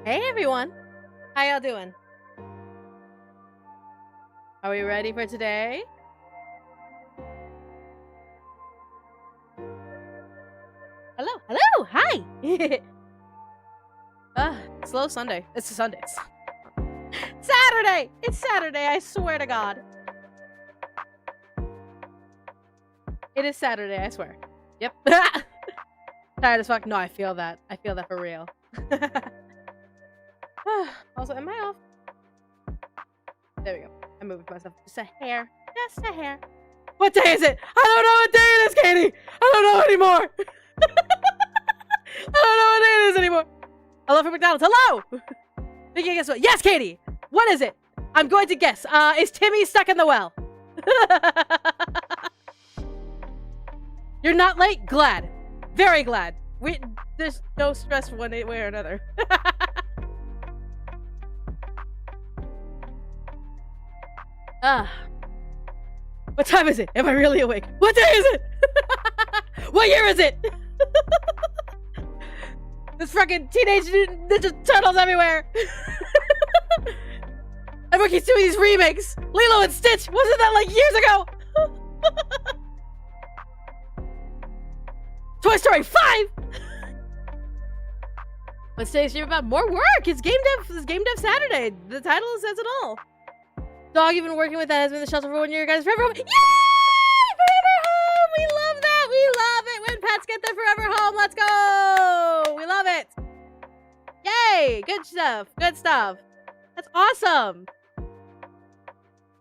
Hey everyone! How y'all doing? Are we ready for today? Hello, hello, hi! Slow Sunday. It's Sunday. Saturday! It's Saturday, I swear to God. It is Saturday, I swear. Yep. Tired as fuck. No, I feel that. I feel that for real. Also, am I off? There we go. I moved myself just a hair. Just a hair. What day is it? I don't know what day it is, Katie! I don't know anymore! I don't know what day it is anymore! Hello from McDonald's. Hello! Think you guess what? Yes, Katie! What is it? I'm going to guess. Is Timmy stuck in the well? You're not late? Glad. Very glad. There's no stress one way or another. What time is it? Am I really awake? What day is it? What year is it? There's fucking Teenage Ninja Turtles everywhere. Everyone keeps doing these remakes. Lilo and Stitch. Wasn't that like years ago? Toy Story 5. Let's stay stream about more work. It's game dev Saturday. The title says it all. Dog you've been working with that has been the shelter for 1 year, guys. Forever home. Yay! Forever home. We love that. We love it when pets get their forever home. Let's go. We love it. Yay! Good stuff. Good stuff. That's awesome.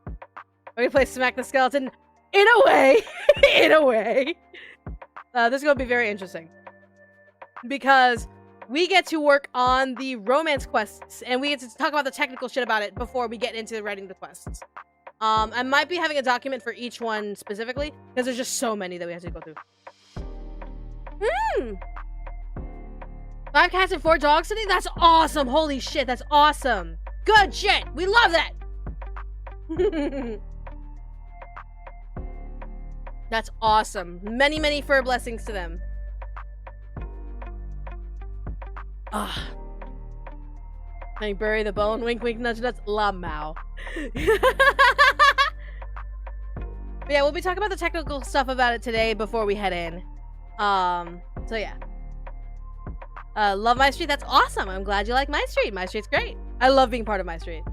We're gonna play Smack the Skeleton. In a way. In a way. This is gonna be very interesting because we get to work on the romance quests, and we get to talk about the technical shit about it before we get into writing the quests. I might be having a document for each one specifically, because there's just so many that we have to go through. 5 cats and 4 dogs today? That's awesome! Holy shit, that's awesome! Good shit! We love that! That's awesome. Many, many fur blessings to them. Can you bury the bone? Wink, wink, nudge, nudge. La Mao. But yeah, we'll be talking about the technical stuff about it today before we head in. So yeah. Love My Street. That's awesome. I'm glad you like My Street. My Street's great. I love being part of My Street.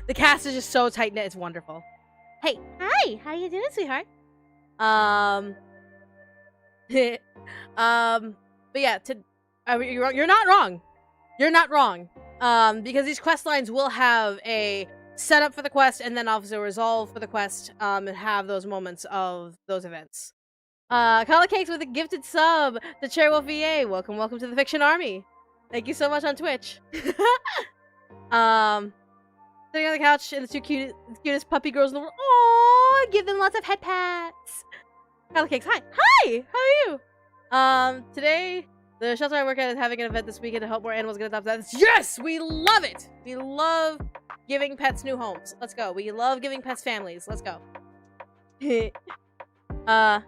The cast is just so tight-knit. It's wonderful. Hey. Hi. How you doing, sweetheart? But yeah, you're not wrong. You're not wrong. Because these quest lines will have a setup for the quest and then obviously a resolve for the quest, and have those moments of those events. Color Cakes with a gifted sub to Chairwolf VA. Welcome, welcome to the Fiction Army. Thank you so much on Twitch. Sitting on the couch and the cutest puppy girls in the world. Aww, give them lots of head pats. Color Cakes, hi. Hi, how are you? Today, the shelter I work at is having an event this weekend to help more animals get adopted. Yes, we love it. We love giving pets new homes. Let's go. We love giving pets families. Let's go. I'm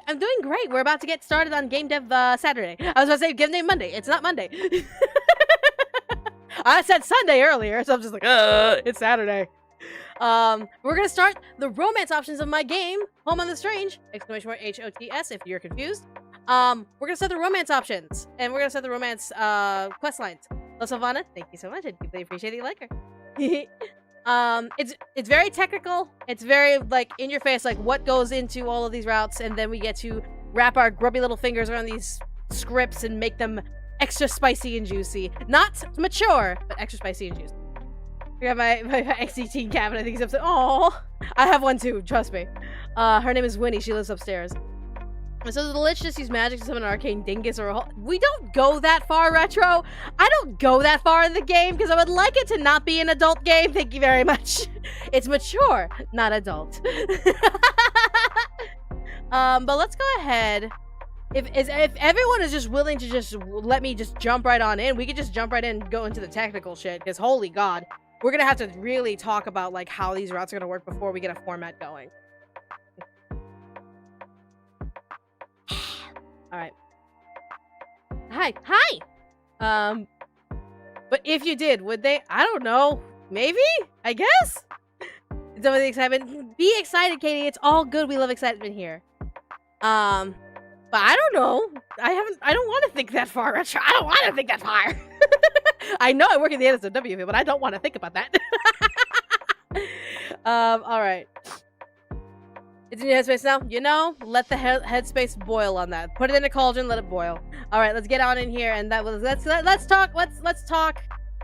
doing great. We're about to get started on Game Dev Saturday. I was about to say Game Dev Monday. It's not Monday. I said Sunday earlier, so I'm just like, it's Saturday. We're gonna start the romance options of my game, Home on the Strange! Exclamation mark HOTS if you're confused. We're gonna set the romance options, and we're gonna set the romance quest lines. Hello, Savannah. Thank you so much. I deeply appreciate that you like her. It's very technical. It's very like in your face, like what goes into all of these routes, and then we get to wrap our grubby little fingers around these scripts and make them extra spicy and juicy. Not mature, but extra spicy and juicy. I got my XD teen cat, and I think he's upset. Aww. I have one too, trust me. Her name is Winnie. She lives upstairs. So the Lich just use magic to summon an arcane dingus or a whole... We don't go that far, Retro. I don't go that far in the game because I would like it to not be an adult game. Thank you very much. It's mature, not adult. But let's go ahead. If everyone is just willing to just let me just jump right on in, we could just jump right in and go into the technical shit because holy god. We're gonna have to really talk about like how these routes are gonna work before we get a format going. All right. Hi. But But if you did, would they? I don't know. Maybe? I guess? Some of the excitement. Be excited, Katie. It's all good. We love excitement here. But I don't know. I don't want to think that far. I don't want to think that far. I know I work in the NSFW field, but I don't want to think about that. Alright. It's in your headspace now? You know, let the headspace boil on that. Put it in a cauldron, let it boil. Alright, let's get on in here and that was let's talk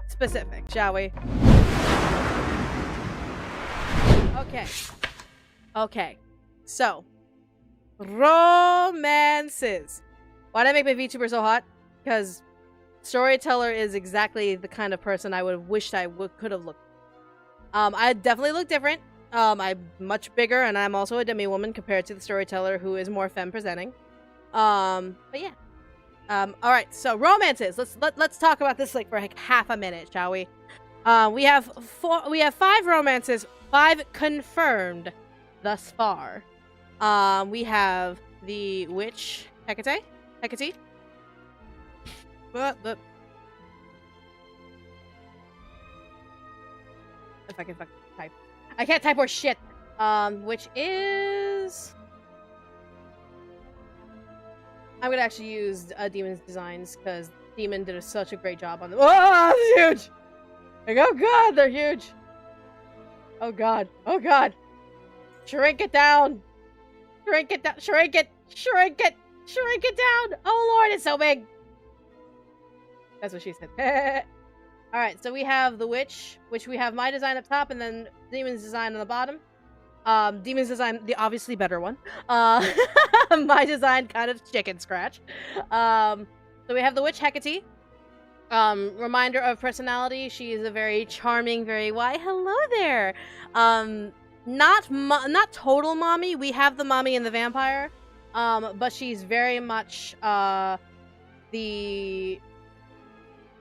specific, shall we? Okay. So, romances. Why did I make my VTuber so hot? Because storyteller is exactly the kind of person I would wish I could have looked. I definitely look different. I'm much bigger, and I'm also a demi-woman compared to the storyteller, who is more femme presenting. But yeah. All right. So romances. Let's talk about this like for like half a minute, shall we? We have 5 romances, 5 confirmed thus far. We have the witch Hecate. If I can fucking type. I can't type or shit. Which is... I'm gonna actually use Demon's designs, because Demon did such a great job on them. Oh, it's huge! Like, oh god, they're huge! Oh god. Shrink it down! Shrink it down! Shrink it down! Oh lord, it's so big! That's what she said. Alright, so we have the witch, which we have my design up top, and then Demon's design on the bottom. Demon's design, the obviously better one. My design, kind of chicken scratch. So we have the witch Hecate. Reminder of personality, she is a very charming, very why hello there. Not total mommy. We have the mommy and the vampire. But she's very much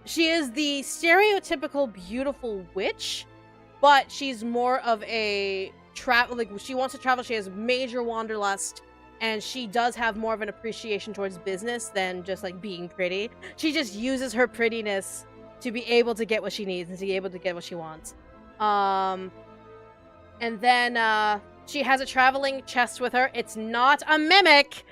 she is the stereotypical beautiful witch, but she's more of a she wants to travel. She has major wanderlust, and she does have more of an appreciation towards business than just like being pretty. She just uses her prettiness to be able to get what she needs and to be able to get what she wants. And then she has a traveling chest with her. It's not a mimic.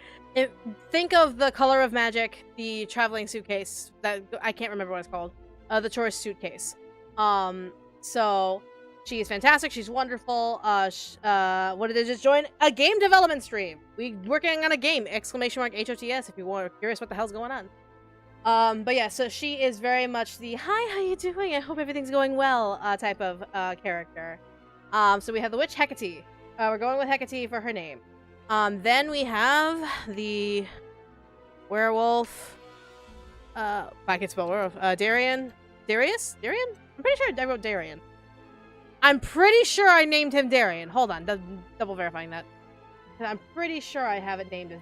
Think of the Color of Magic, the traveling suitcase that I can't remember what it's called. The tourist suitcase. So she is fantastic. She's wonderful. What did they just join? A game development stream. We working on a game! ! HOTS if you are curious what the hell's going on. But yeah, so she is very much the hi, how you doing? I hope everything's going well type of character. So we have the witch Hecate. We're going with Hecate for her name. Then we have the werewolf. I can spell werewolf. Darion? Darius? Darion? I'm pretty sure I wrote Darion. I'm pretty sure I named him Darion. Hold on, double verifying that. I'm pretty sure I have it named as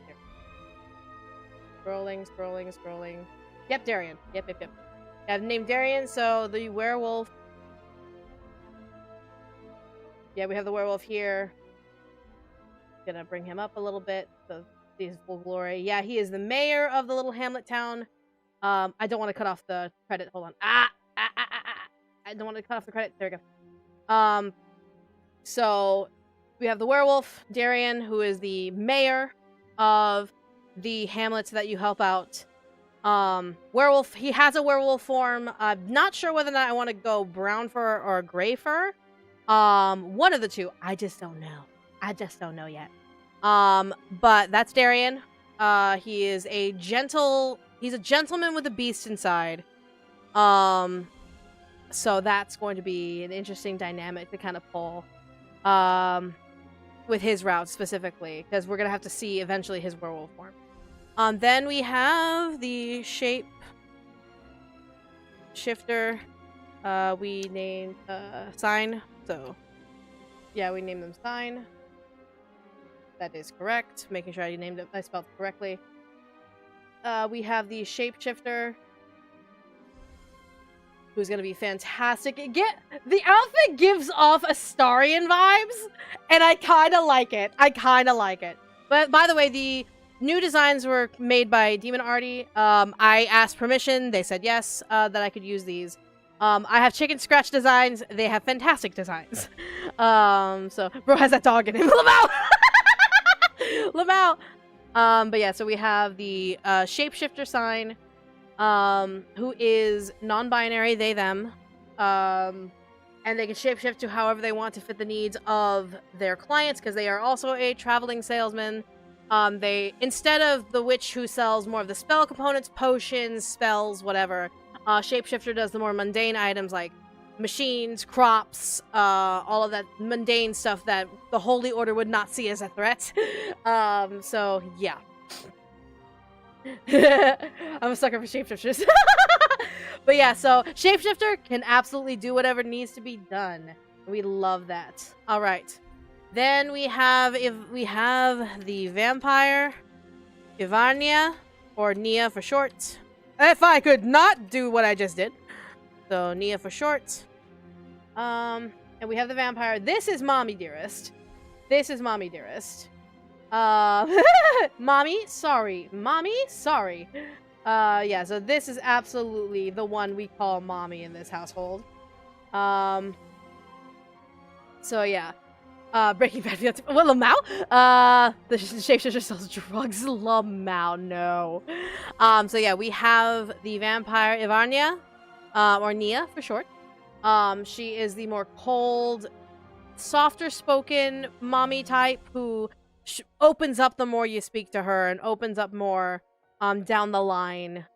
Darion. Scrolling. Yep, Darion. Yep. I've named Darion, so the werewolf. Yeah, we have the werewolf here. Gonna bring him up a little bit, so he's full glory. Yeah, he is the mayor of the little hamlet town. I don't want to cut off the credit. Hold on. I don't want to cut off the credit. There we go. So we have the werewolf, Darion, who is the mayor of the hamlets that you help out. Werewolf, he has a werewolf form. I'm not sure whether or not I want to go brown fur or gray fur. One of the two. I just don't know yet. But that's Darion. He is he's a gentleman with a beast inside. So that's going to be an interesting dynamic to kind of pull, with his route specifically, because we're gonna have to see eventually his werewolf form. Then we have the shape shifter. We named Sign. So yeah, we named them Sign. That is correct. Making sure I spelled it correctly. We have the shapeshifter, who's gonna be fantastic. The outfit gives off Astarion vibes, and I kind of like it. But by the way, the new designs were made by Demon Arty. I asked permission. They said yes, that I could use these. I have chicken scratch designs. They have fantastic designs. So bro has that dog in him. Lamau! Lamau! But yeah, so we have the shapeshifter sign, who is non-binary, they, them. And they can shapeshift to however they want to fit the needs of their clients, because they are also a traveling salesman. They, instead of the witch who sells more of the spell components, potions, spells, whatever, shapeshifter does the more mundane items like machines, crops, all of that mundane stuff that the Holy Order would not see as a threat. So yeah. I'm a sucker for shapeshifters. But yeah, so shapeshifter can absolutely do whatever needs to be done. We love that. All right. Then we have the vampire, Ivarnia, or Nia for short. If I could not do what I just did. So Nia for short. And we have the vampire. This is Mommy Dearest. This is Mommy Dearest. Mommy, sorry. Mommy, sorry. Yeah, so this is absolutely the one we call Mommy in this household. So yeah. Breaking Bad fiance. What, Lamau? The shapeshifter sells drugs. Lamau, no. So yeah, we have the vampire Ivarnia, or Nia for short. She is the more cold, softer spoken mommy type who opens up the more you speak to her and opens up more down the line.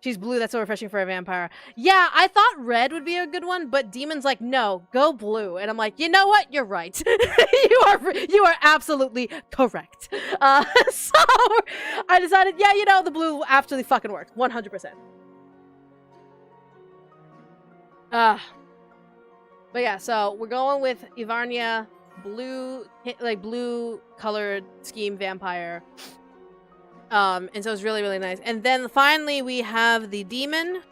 She's blue. That's so refreshing for a vampire. Yeah, I thought red would be a good one, but Demon's like, no, go blue. And I'm like, you know what? You're right. you are absolutely correct. So I decided, yeah, you know, the blue absolutely fucking works. 100%. But yeah, so we're going with Ivarnia, blue, like blue colored scheme vampire. And so it's really, really nice. And then finally we have the demon.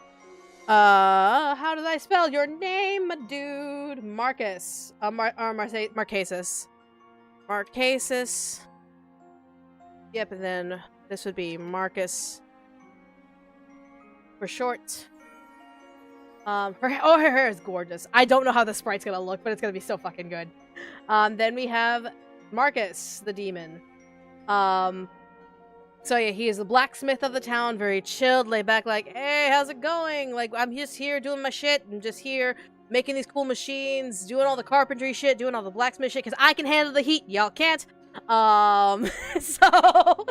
How did I spell your name, my dude? Marcus. Marcasis. Marcasis. Yep, and then this would be Marcus for short. Her hair is gorgeous. I don't know how the sprite's gonna look, but it's gonna be so fucking good. Then we have Marcus, the demon. So yeah, he is the blacksmith of the town, very chilled, laid back, like, hey, how's it going? Like, I'm just here doing my shit. I'm just here making these cool machines, doing all the carpentry shit, doing all the blacksmith shit, because I can handle the heat. Y'all can't. So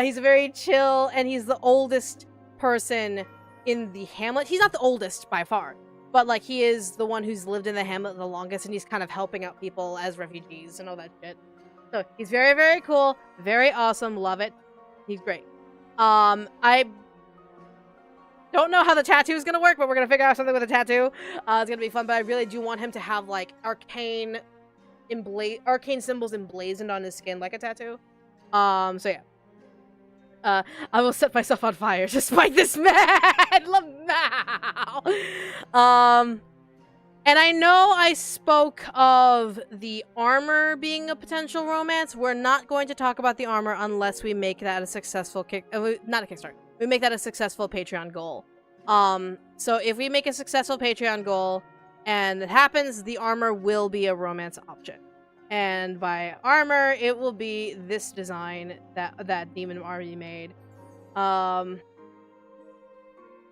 he's very chill, and he's the oldest person in the hamlet. He's not the oldest by far, but like he is the one who's lived in the hamlet the longest, and he's kind of helping out people as refugees and all that shit. So he's very, very cool, very awesome, love it. He's great. I don't know how the tattoo is gonna work, but we're gonna figure out something with a tattoo. It's gonna be fun, but I really do want him to have like arcane symbols emblazoned on his skin like a tattoo. So yeah. I will set myself on fire to spite this man, Lamau. And I know I spoke of the armor being a potential romance. We're not going to talk about the armor unless we make that a successful not a Kickstarter. We make that a successful Patreon goal. So if we make a successful Patreon goal and it happens, the armor will be a romance option. And by armor, it will be this design that Demon already made.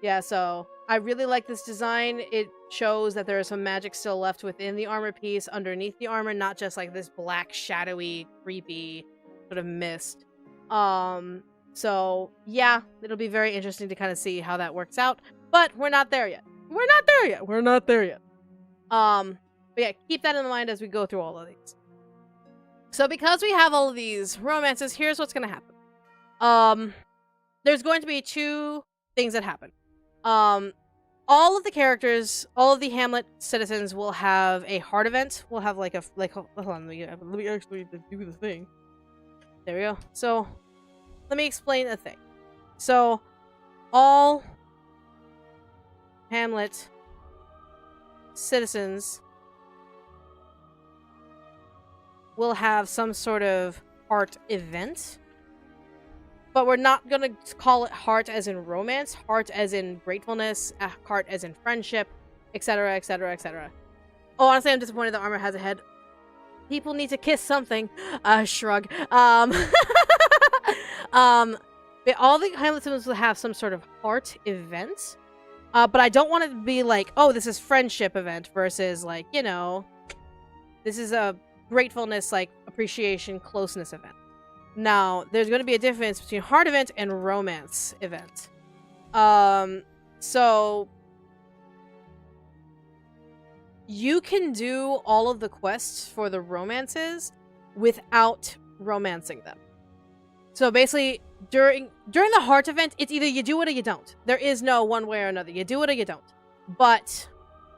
Yeah, so I really like this design. It shows that there is some magic still left within the armor piece, underneath the armor, not just like this black, shadowy, creepy sort of mist. So yeah, it'll be very interesting to kind of see how that works out. But we're not there yet. We're not there yet. We're not there yet. But yeah, keep that in mind as we go through all of these. So because we have all of these romances, here's what's gonna happen. There's going to be two things that happen. All of the characters, all of the Hamlet citizens will have a heart event. We'll have like hold on, let me actually do the thing. There we go. So let me explain a thing. So all Hamlet citizens will have some sort of heart event. but we're not gonna call it heart as in romance, heart as in gratefulness, heart as in friendship, etc., etc., etc. Oh, honestly, I'm disappointed that armor has a head. People need to kiss something. Shrug. But all the Hamlet symbols will have some sort of heart event. But I don't want it to be like, oh, this is friendship event versus like, you know, this is a gratefulness, like appreciation, closeness event. Now, there's going to be a difference between heart event and romance event. So you can do all of the quests for the romances without romancing them. So basically, during the heart event, it's either you do it or you don't. There is no one way or another. You do it or you don't. But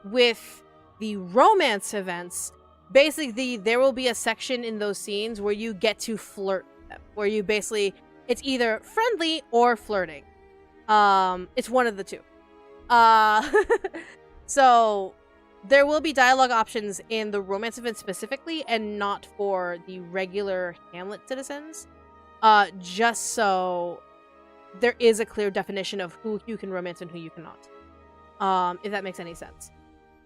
with the romance events, basically there will be a section in those scenes where you get to flirt with them, where you basically, it's either friendly or flirting. It's one of the two. So there will be dialogue options in the romance event specifically, and not for the regular Hamlet citizens. Just so there is a clear definition of who you can romance and who you cannot. If that makes any sense.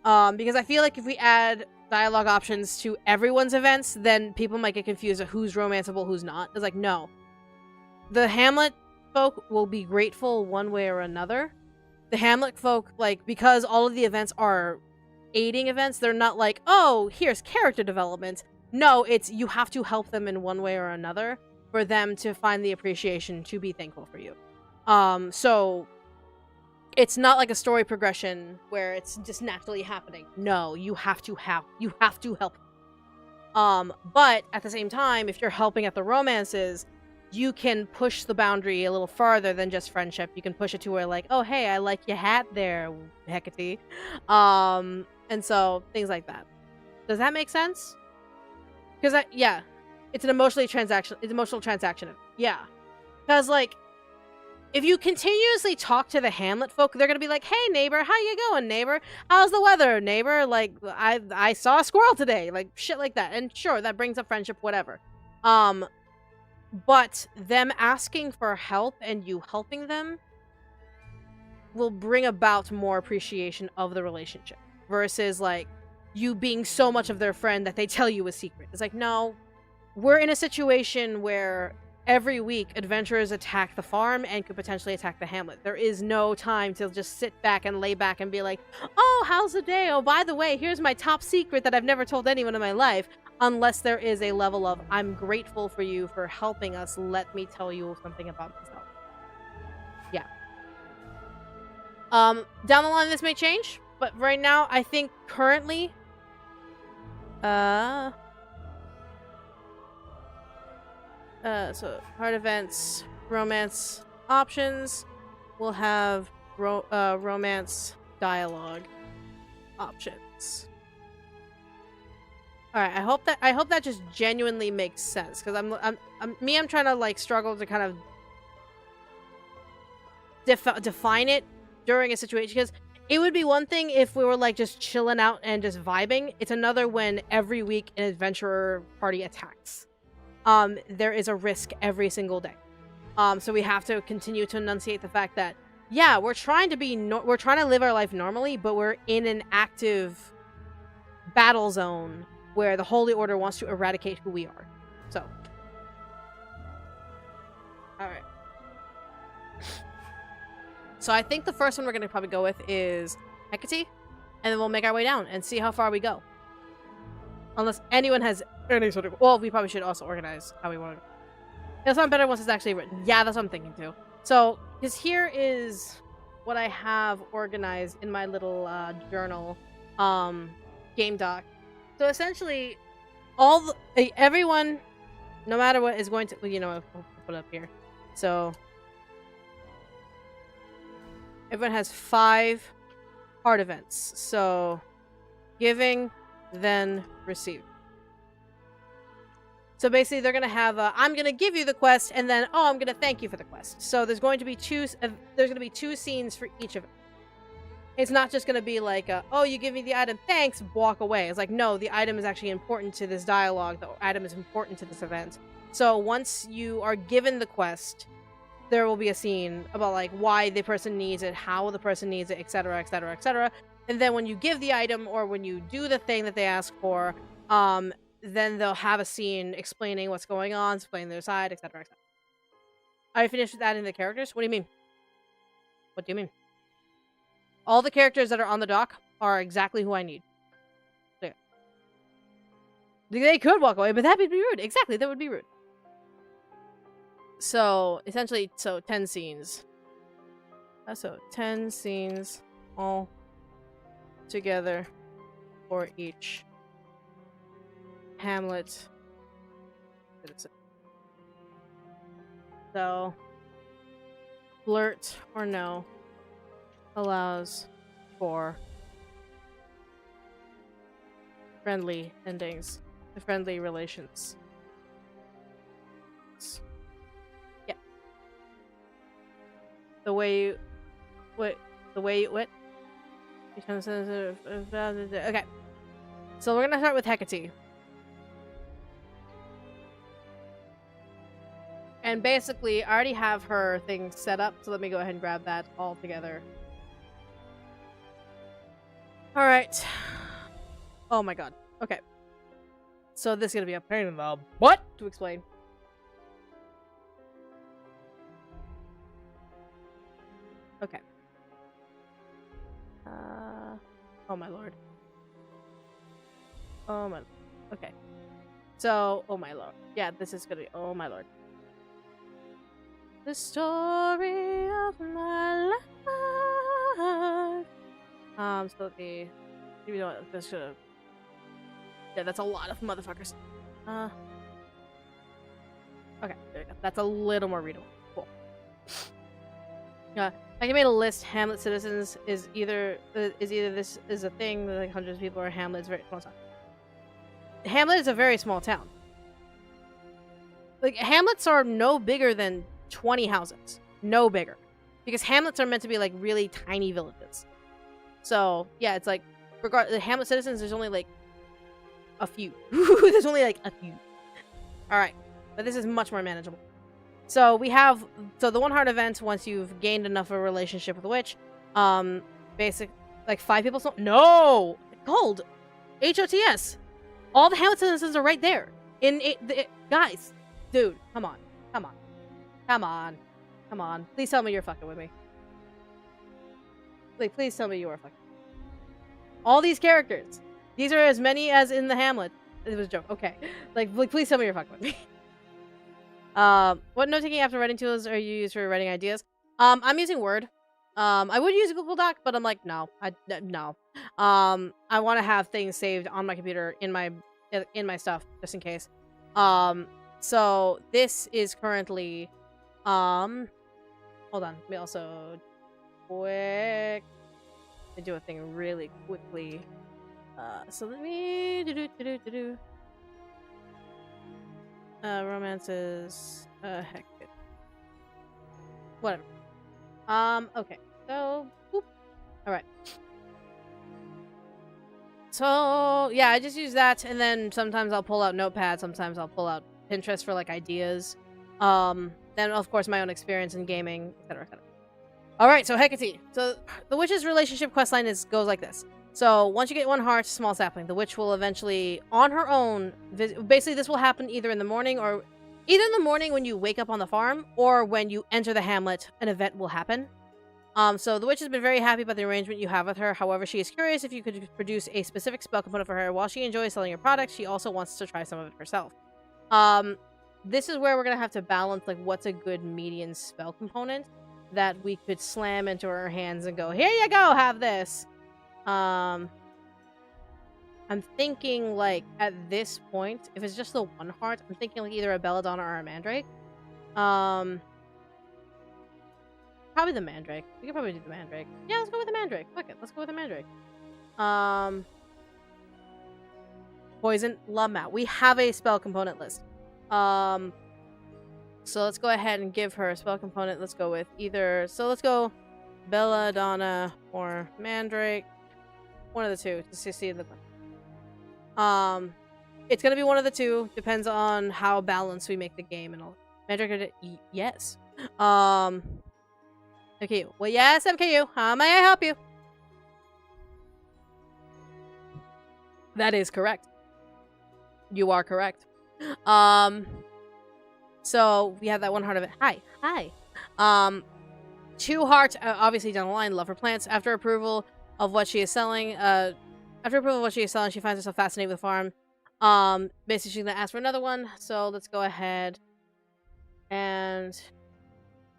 Because I feel like if we add dialogue options to everyone's events, then people might get confused of who's romanceable, who's not. It's like, no. The Hamlet folk will be grateful one way or another. The Hamlet folk, like, because all of the events are aiding events, they're not like, oh, here's character development. No, it's you have to help them in one way or another for them to find the appreciation to be thankful for you. So it's not like a story progression where it's just naturally happening. No, you have to help. But at the same time, if you're helping at the romances, you can push the boundary a little farther than just friendship. You can push it to where like, oh hey, I like your hat there, Hecate. And so things like that. Does that make sense? Because yeah, it's an emotional transaction. Yeah, because like, if you continuously talk to the Hamlet folk, they're gonna be like, hey neighbor, how you going, neighbor? How's the weather, neighbor? Like, I saw a squirrel today, like shit like that. And sure, that brings up friendship, whatever. But them asking for help and you helping them will bring about more appreciation of the relationship versus like you being so much of their friend that they tell you a secret. It's like, no, we're in a situation where every week adventurers attack the farm and could potentially attack the Hamlet. There is no time to just sit back and lay back and be like, oh, how's the day? Oh, by the way, here's my top secret that I've never told anyone in my life. Unless there is a level of, I'm grateful for you for helping us. Let me tell you something about myself. Yeah. Down the line, this may change. But right now, I think currently... so, heart events, romance options. We'll have romance dialogue options. All right, I hope that just genuinely makes sense, because I'm trying to like struggle to kind of define it during a situation, because it would be one thing if we were like just chilling out and just vibing. It's another when every week an adventurer party attacks. There is a risk every single day. So we have to continue to enunciate the fact that, yeah, we're trying to live our life normally, but we're in an active battle zone where the Holy Order wants to eradicate who we are. So. Alright. So I think the first one we're going to probably go with is Hecate, and then we'll make our way down and see how far we go. Unless anyone has any sort of... Well, we probably should also organize how we want to... It'll sound better once it's actually written. Yeah, that's what I'm thinking too. So, because here is what I have organized in my little journal, game doc. So essentially, everyone, no matter what, is going to... Well, you know, we'll put it up here. So, everyone has 5 heart events. So, giving, then receive. So basically, they're gonna have I'm gonna give you the quest, and then I'm gonna thank you for the quest. So there's going to be two scenes for each of it. It's not just gonna be like oh, you give me the item, thanks, walk away. It's like, no, the item is actually important to this dialogue. The item is important to this event. So once you are given the quest, there will be a scene about like why the person needs it, how the person needs it, etc., etc., etc. And then when you give the item or when you do the thing that they ask for, then they'll have a scene explaining what's going on, explaining their side, etc., etc. I finished with adding the characters. What do you mean? What do you mean? All the characters that are on the dock are exactly who I need. So, yeah. They could walk away, but that would be rude. Exactly, that would be rude. So, essentially, 10 scenes. So, 10 scenes all together for each Hamlet citizen. So, flirt or no allows for friendly endings, friendly relations. Yeah. The way you... What? The way you... What? Okay. So we're gonna start with Hecate. And basically, I already have her thing set up, so let me go ahead and grab that all together. Alright. Oh my god. Okay. So this is gonna be a pain in the butt to explain. Okay. Oh my lord. Oh my... Okay. So, oh my lord. Yeah, this is gonna be... Oh my lord. The story of my life. So the... You know what, this should've... Yeah, that's a lot of motherfuckers. Okay, there we go. That's a little more readable. Cool. I can make a list. Hamlet citizens is either this is a thing that like hundreds of people are Hamlet is a very small town. Hamlet is a very small town. Like Hamlets are no bigger than 20 houses. No bigger. Because Hamlets are meant to be like really tiny villages. So yeah, it's like the Hamlet citizens there's only like a few. There's only like a few. Alright. But this is much more manageable. So we have the 1 heart event once you've gained enough of a relationship with a witch. Basic like 5 people no! Gold! HOTS! All the Hamlet citizens are right there. Guys, dude, come on. Come on. Come on. Come on. Please tell me you're fucking with me. Like, please tell me you are fucking. All these characters. These are as many as in the Hamlet. It was a joke. Okay. Like please tell me you're fucking with me. What note-taking after writing tools are you used for writing ideas? I'm using Word. I would use Google Doc, but I'm like, no. No. I want to have things saved on my computer in my stuff, just in case. So this is currently, hold on. Let me also let me do a thing really quickly. So let me romances, heck. Whatever. Okay. So, whoop. Alright. So, yeah, I just use that, and then sometimes I'll pull out Notepad, sometimes I'll pull out Pinterest for, like, ideas. Then, of course, my own experience in gaming, etc., etc. Alright, so Hecate. So, the witch's relationship questline goes like this. So, once you get 1 heart, small sapling, the witch will eventually, on her own, basically this will happen either in the morning when you wake up on the farm, or when you enter the hamlet, an event will happen. So the witch has been very happy about the arrangement you have with her. However, she is curious if you could produce a specific spell component for her. While she enjoys selling your products, she also wants to try some of it herself. This is where we're going to have to balance, like, what's a good median spell component that we could slam into her hands and go, here you go, have this. I'm thinking, like, at this point, if it's just the 1 heart, I'm thinking, like, either a Belladonna or a Mandrake. Probably the Mandrake. We could probably do the Mandrake. Yeah, let's go with the Mandrake. Fuck it, let's go with the Mandrake. Poison, Lamau. We have a spell component list. So let's go ahead and give her a spell component. Let's go with either... So let's go Belladonna or Mandrake. One of the two. Just to see the... It's gonna be one of the two. Depends on how balanced we make the game and all. Mandrake, yes. MKU. Well, yes, MKU. How may I help you? That is correct. You are correct. So we have that one heart of it. Hi. 2 hearts, obviously down the line. Love her plants. After approval of what she is selling, she finds herself fascinated with the farm. Basically, she's gonna ask for another one. So let's go ahead and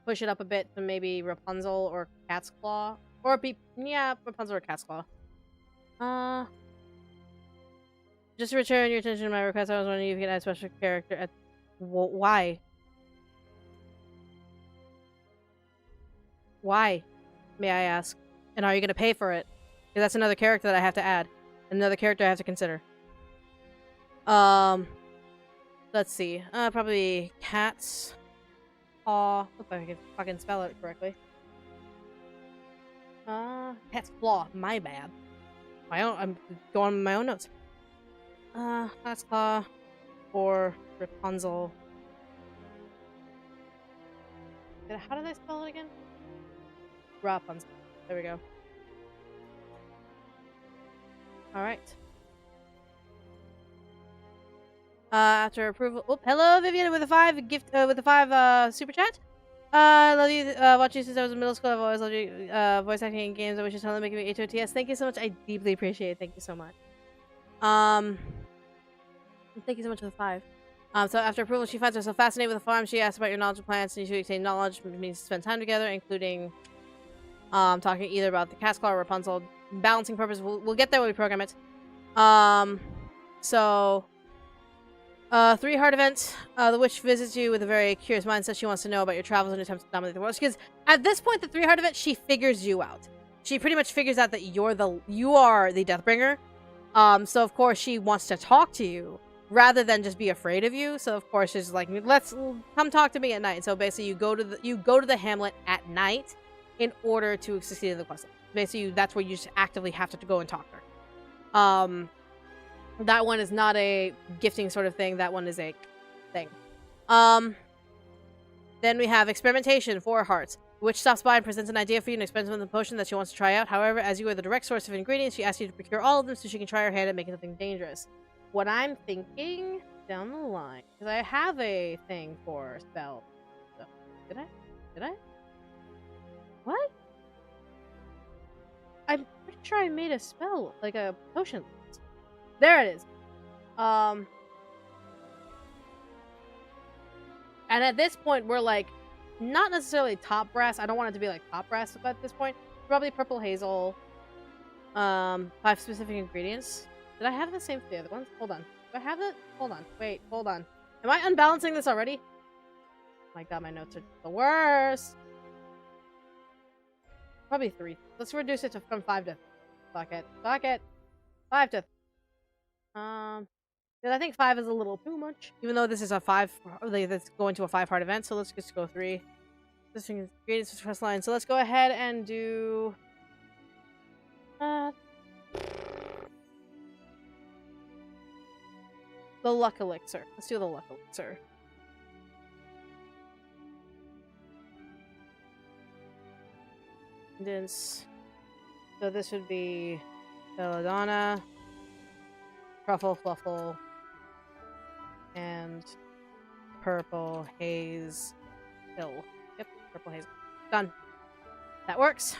push it up a bit to maybe Rapunzel or Cat's Claw, or Rapunzel or Cat's Claw. Just to return your attention to my request, I was wondering if you could add a special character at. Why? Why, may I ask? And are you going to pay for it? Because that's another character that I have to add. Another character I have to consider. Let's see. Probably Cat's Paw. Hope I can fucking spell it correctly. Cat's Claw. My bad. I'm going with my own notes. Cat's Claw or Rapunzel. How did I spell it again? Rapunzel. There we go. Alright. After approval. Oh, hello, Vivian, with a 5 gift, with a 5 super chat. I love you. Watched you since I was in middle school. I've always loved you. Voice acting in games. I wish you tell them making me HOTS. Thank you so much. I deeply appreciate it. Thank you so much. Thank you so much for the 5. So after approval, she finds herself fascinated with the farm. She asks about your knowledge of plants, and you should exchange knowledge. It means spend time together, including talking either about the Cat's Claw or Rapunzel. Balancing purpose. We'll get there when we program it. 3 heart events. The witch visits you with a very curious mindset. She wants to know about your travels and attempts to dominate the world. Because at this point, the 3 heart event, she figures you out. She pretty much figures out that you are the Deathbringer. So of course she wants to talk to you rather than just be afraid of you. So of course she's like, let's come talk to me at night. So basically, you go to the hamlet at night in order to succeed in the quest. Basically, that's where you just actively have to go and talk to her. That one is not a gifting sort of thing. That one is a thing. Then we have experimentation, 4 hearts. Which stops by and presents an idea for you, an experimental potion that she wants to try out. However, as you are the direct source of ingredients, she asks you to procure all of them so she can try her hand at making something dangerous. What I'm thinking down the line, because I have a thing for spell. Did I? What? I'm pretty sure I made a spell, like a potion. There it is. And at this point, we're like, not necessarily top brass. I don't want it to be like top brass at this point. Probably purple hazel. 5 specific ingredients. Did I have the same for the other ones? Hold on. Do I have it? Hold on. Wait, hold on. Am I unbalancing this already? Oh my god, my notes are the worst. Probably 3. Let's reduce it from 5 to... Fuck it. 5 to... Because I think 5 is a little too much. Even though this is a 5... That's going to a 5-heart event, so let's just go 3. This thing is created to quest line. So let's go ahead and do... the luck elixir. Let's do the luck elixir. So this would be Belladonna, Truffle Fluffle, and Purple Haze Hill. Yep, Purple Haze. Done. That works.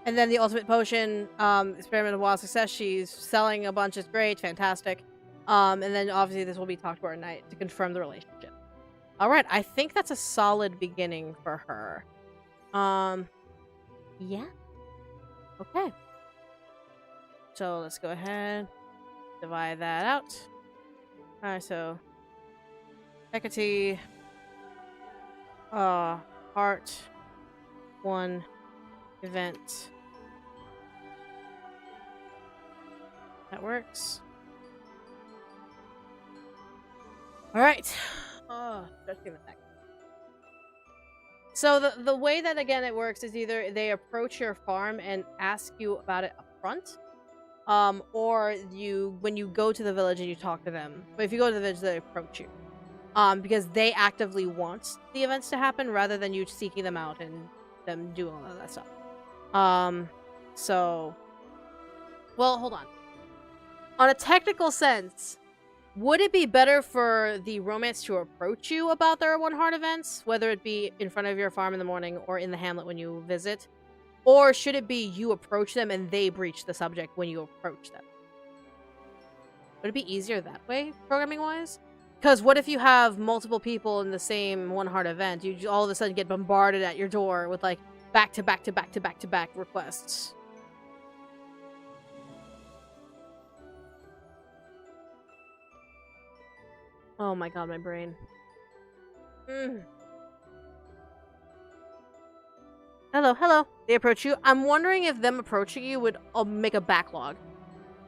And then the ultimate potion, experiment of wild success. She's selling a bunch. It's great, fantastic. And then obviously this will be talked about at night to confirm the relationship. All right, I think that's a solid beginning for her. Yeah. Okay. So let's go ahead, divide that out. All right, so Hecate, heart, 1 event. That works. All right. Let's give it back. So the way that again it works is either they approach your farm and ask you about it up front, or when you go to the village and you talk to them. But if you go to the village, they approach you. Because they actively want the events to happen rather than you seeking them out and them doing all of that stuff. Well, hold on. On a technical sense, would it be better for the romance to approach you about their One Heart events, whether it be in front of your farm in the morning or in the hamlet when you visit? Or should it be you approach them and they breach the subject when you approach them? Would it be easier that way, programming-wise? Because what if you have multiple people in the same One Heart event? You all of a sudden get bombarded at your door with, like, back-to-back-to-back-to-back-to-back requests. Oh my god, my brain. Hello. They approach you. I'm wondering if them approaching you would make a backlog.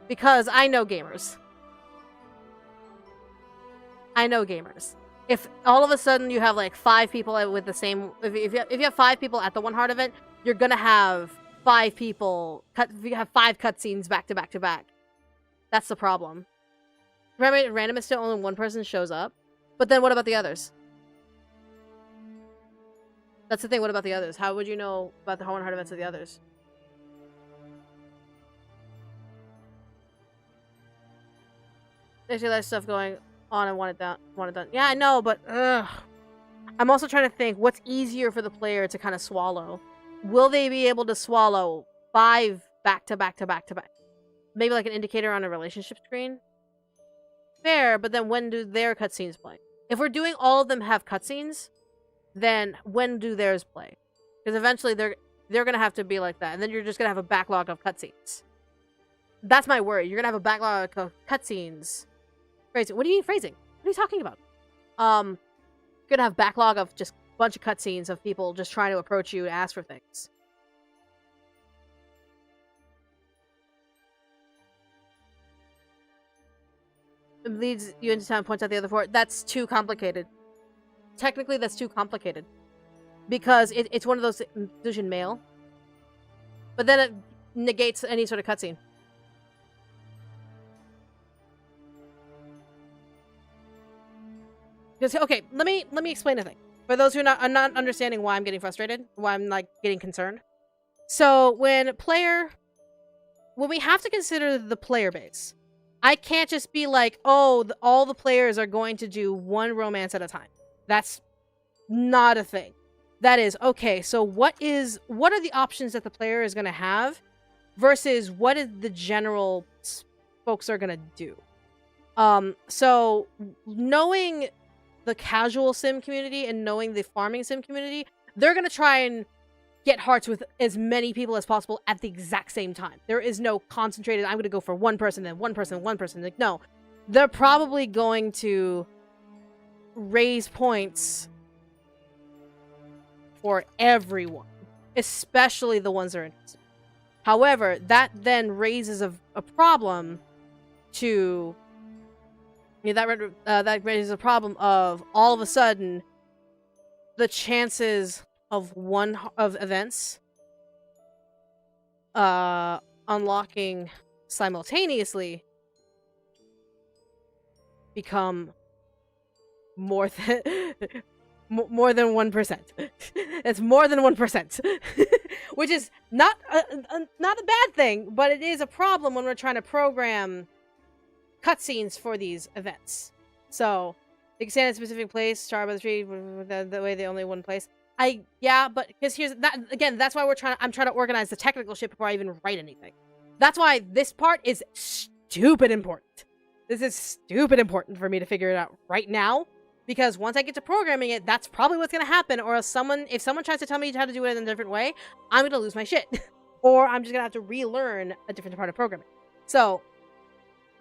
Because I know gamers. If all of a sudden you have like 5 people with the same... If you have 5 people at the One Heart event, you're gonna have 5 people... You have 5 cutscenes back to back to back. That's the problem. Random is still only one person shows up. But then what about the others? That's the thing, what about the others? How would you know about the One Heart events of the others? There's a lot of stuff going on and want it done. Yeah, I know, but I'm also trying to think what's easier for the player to kind of swallow. Will they be able to swallow 5 back to back to back to back? Maybe like an indicator on a relationship screen? Fair, but then when do their cutscenes play? If we're doing all of them have cutscenes, then when do theirs play? Because eventually they're gonna have to be like that, and then you're just gonna have a backlog of cutscenes. That's my worry. You're gonna have a backlog of cutscenes. Phrasing. What do you mean phrasing? What are you talking about? You're gonna have backlog of just a bunch of cutscenes of people just trying to approach you and ask for things. It leads you into town, points out the other 4. That's too complicated. Technically, that's too complicated. Because it's one of those inclusion mail. But then it negates any sort of cutscene. Because, okay, let me explain a thing. For those who are not understanding why I'm getting frustrated, why I'm like getting concerned. So when we have to consider the player base, I can't just be like, oh, all the players are going to do one romance at a time. That's not a thing. That is, okay, so what are the options that the player is going to have versus what is the general folks are going to do? So knowing the casual sim community and knowing the farming sim community, they're going to try and get hearts with as many people as possible at the exact same time. There is no concentrated, I'm going to go for one person, then one person, one person. Like, no. They're probably going to raise points for everyone, especially the ones that are interested. However, that then raises a problem to... that raises a problem of all of a sudden the chances of events unlocking simultaneously become more than 1%. It's more than 1%, which is not a bad thing, but it is a problem when we're trying to program cutscenes for these events. So they can stand in a specific place, star by the tree, the way they only one place. But because here's that again, that's why I'm trying to organize the technical shit before I even write anything. That's why this part is stupid important. This is stupid important for me to figure it out right now, because once I get to programming it, that's probably what's gonna happen. Or if someone tries to tell me how to do it in a different way, I'm gonna lose my shit. Or I'm just gonna have to relearn a different part of programming. So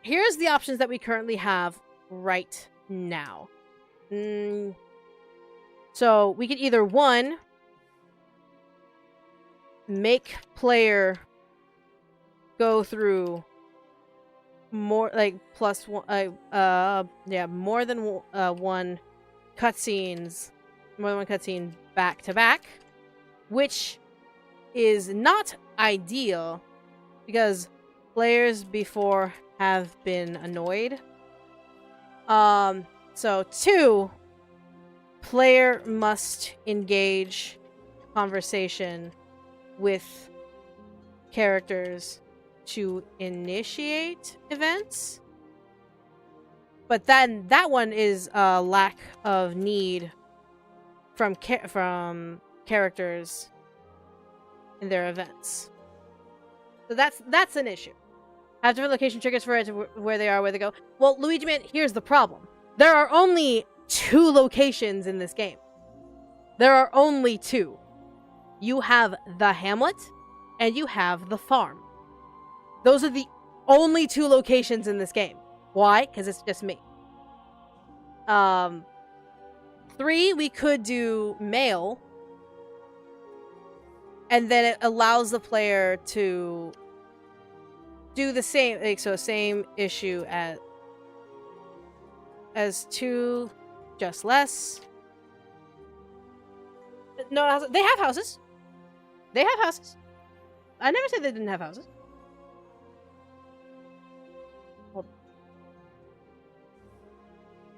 here's the options that we currently have right now. So we could either, 1, make player go through more, like, more than one cutscene back to back, which is not ideal because players before have been annoyed. So 2, player must engage conversation with characters to initiate events. But then that one is a lack of need from characters in their events. So that's an issue. Have different location triggers for it to where they are, where they go. Well, Luigi Man, here's the problem. There are only 2 locations in this game. There are only 2. You have the hamlet, and you have the farm. Those are the only 2 locations in this game. Why? Because it's just me. 3, we could do mail, and then it allows the player to do the same, like, so same issue as 2, just less. No, they have houses. They have houses. I never said they didn't have houses. Hold on.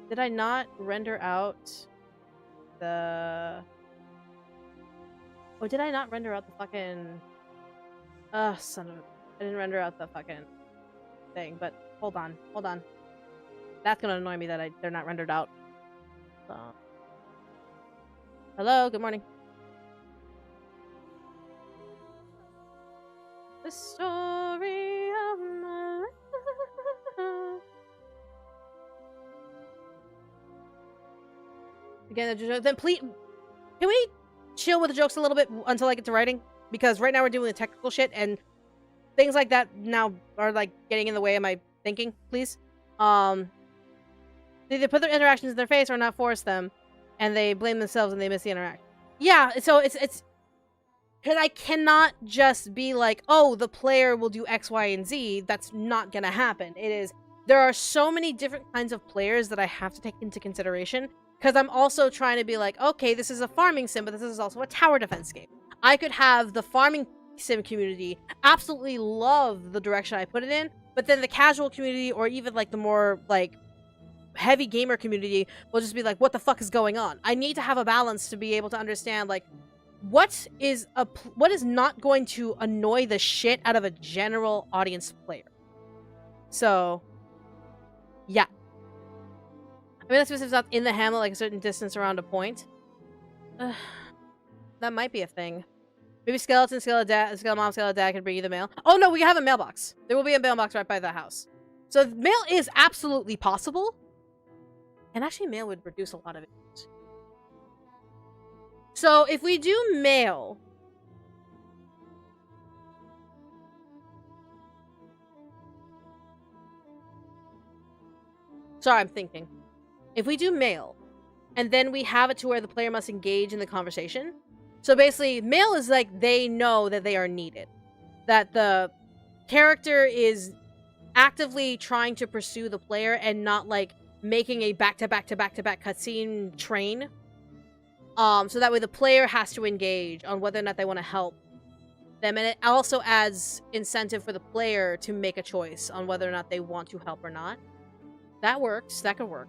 Did I not render out the... Oh, did I not render out the fucking... son of a... I didn't render out the fucking thing, but hold on. Hold on. That's gonna annoy me that they're not rendered out. So... Hello, good morning. The story of my life. Again, then please, can we chill with the jokes a little bit until I get to writing? Because right now we're doing the technical shit, and things like that now are like getting in the way of my thinking. Please, they either put their interactions in their face or not force them, and they blame themselves and they miss the interaction. Yeah, so it's because I cannot just be like, oh, the player will do X, Y, and Z. That's not gonna happen. There are so many different kinds of players that I have to take into consideration, because I'm also trying to be like, okay, this is a farming sim, but this is also a tower defense game. I could have the farming sim community absolutely love the direction I put it in, but then the casual community, or even like the more like heavy gamer community, will just be like, what the fuck is going on? I need to have a balance to be able to understand, like, what is not going to annoy the shit out of a general audience player. So, yeah. I mean, that's if it's in the hamlet, like a certain distance around a point. That might be a thing. Maybe skeleton mom, skeleton dad can bring you the mail. Oh no, we have a mailbox. There will be a mailbox right by the house. So mail is absolutely possible. And actually mail would reduce a lot of it. So if we do mail... Sorry, I'm thinking. If we do mail, and then we have it to where the player must engage in the conversation. So basically, mail is like they know that they are needed. That the character is actively trying to pursue the player and not like making a back-to-back-to-back-to-back cutscene train. So that way the player has to engage on whether or not they want to help them. And it also adds incentive for the player to make a choice on whether or not they want to help or not. That works. That could work.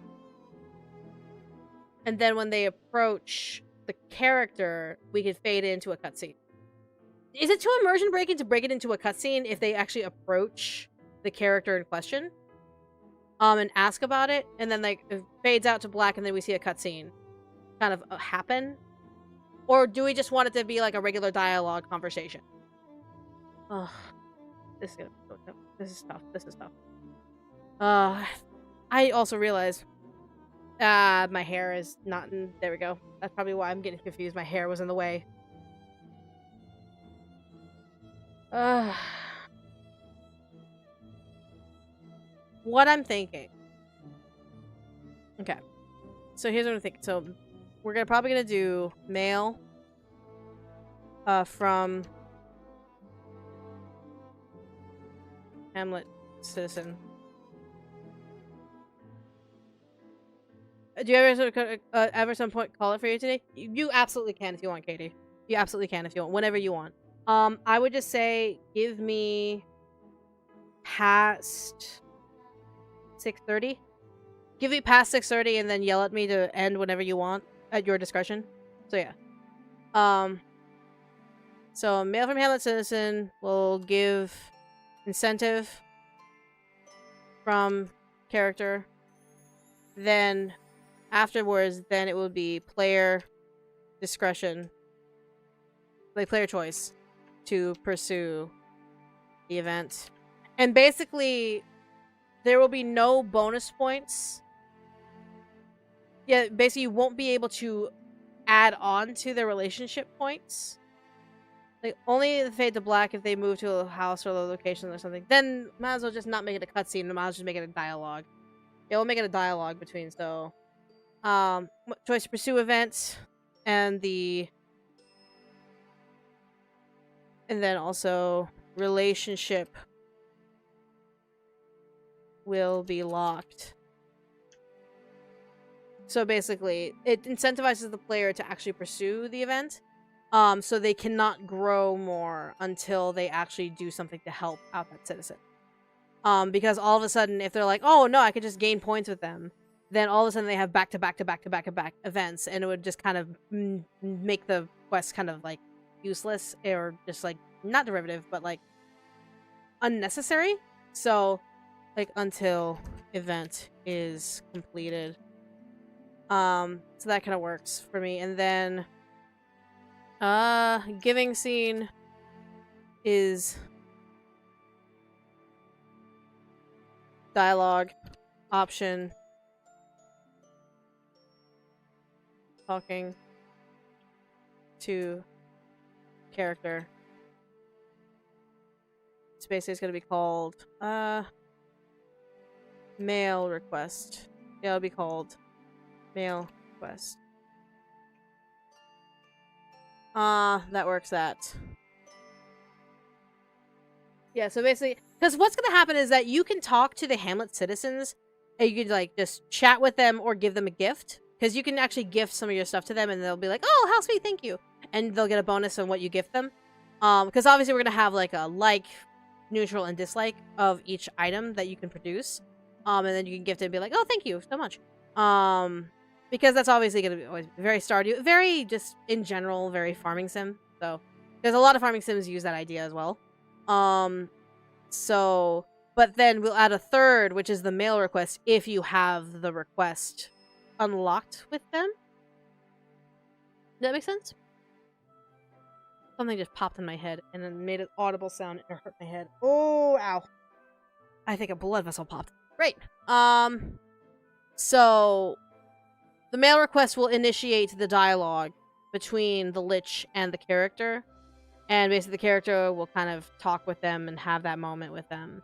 And then when they approach the character, we could fade into a cutscene. Is it too immersion breaking to break it into a cutscene if they actually approach the character in question? And ask about it, and then like it fades out to black, and then we see a cutscene kind of happen? Or do we just want it to be like a regular dialogue conversation? Oh, this is so tough. This is tough. This is tough. I also realized my hair is not in... There we go. That's probably why I'm getting confused. My hair was in the way. What I'm thinking. Okay. So here's what I'm thinking. So we're probably gonna do mail from Hamlet Citizen. Do you ever some point call it for you today? You absolutely can if you want, Katie. You absolutely can if you want. Whenever you want. I would just say give me past 6:30. Give it past 6:30 and then yell at me to end whenever you want at your discretion. So yeah. So mail from Hamlet Citizen will give incentive from character. Then afterwards, then it will be player discretion, like player choice, to pursue the event. And basically, there will be no bonus points. Yeah, basically, you won't be able to add on to the relationship points. Like, only the Fade to Black if they move to a house or a location or something. Then, might as well just not make it a cutscene. Might as well just make it a dialogue. Yeah, we'll make it a dialogue between, so... choice to pursue events, and then also relationship will be locked. So basically, it incentivizes the player to actually pursue the event, so they cannot grow more until they actually do something to help out that citizen. Because all of a sudden, if they're like, oh no, I could just gain points with them, then all of a sudden they have back-to-back events, and it would just kind of make the quest kind of like useless, or just like not derivative, but like unnecessary. So like until event is completed. So that kind of works for me. And then giving scene is dialogue option, talking to character. Space is going to be called mail request. Yeah, it'll be called mail request. That works. Yeah, so basically, because what's going to happen is that you can talk to the Hamlet citizens, and you can like just chat with them or give them a gift. Because you can actually gift some of your stuff to them, and they'll be like, oh, how sweet, thank you. And they'll get a bonus on what you gift them. Because obviously we're going to have like a like, neutral, and dislike of each item that you can produce. And then you can gift it and be like, oh, thank you so much. Because that's obviously going to be always very Stardew, very just in general, very farming sim. So there's a lot of farming sims use that idea as well. So, but then we'll add a third, which is the mail request, if you have the request unlocked with them. Does that make sense? Something just popped in my head and it made an audible sound and it hurt my head. Oh, ow. I think a blood vessel popped. Great. So the mail request will initiate the dialogue between the Lich and the character. And basically the character will kind of talk with them and have that moment with them.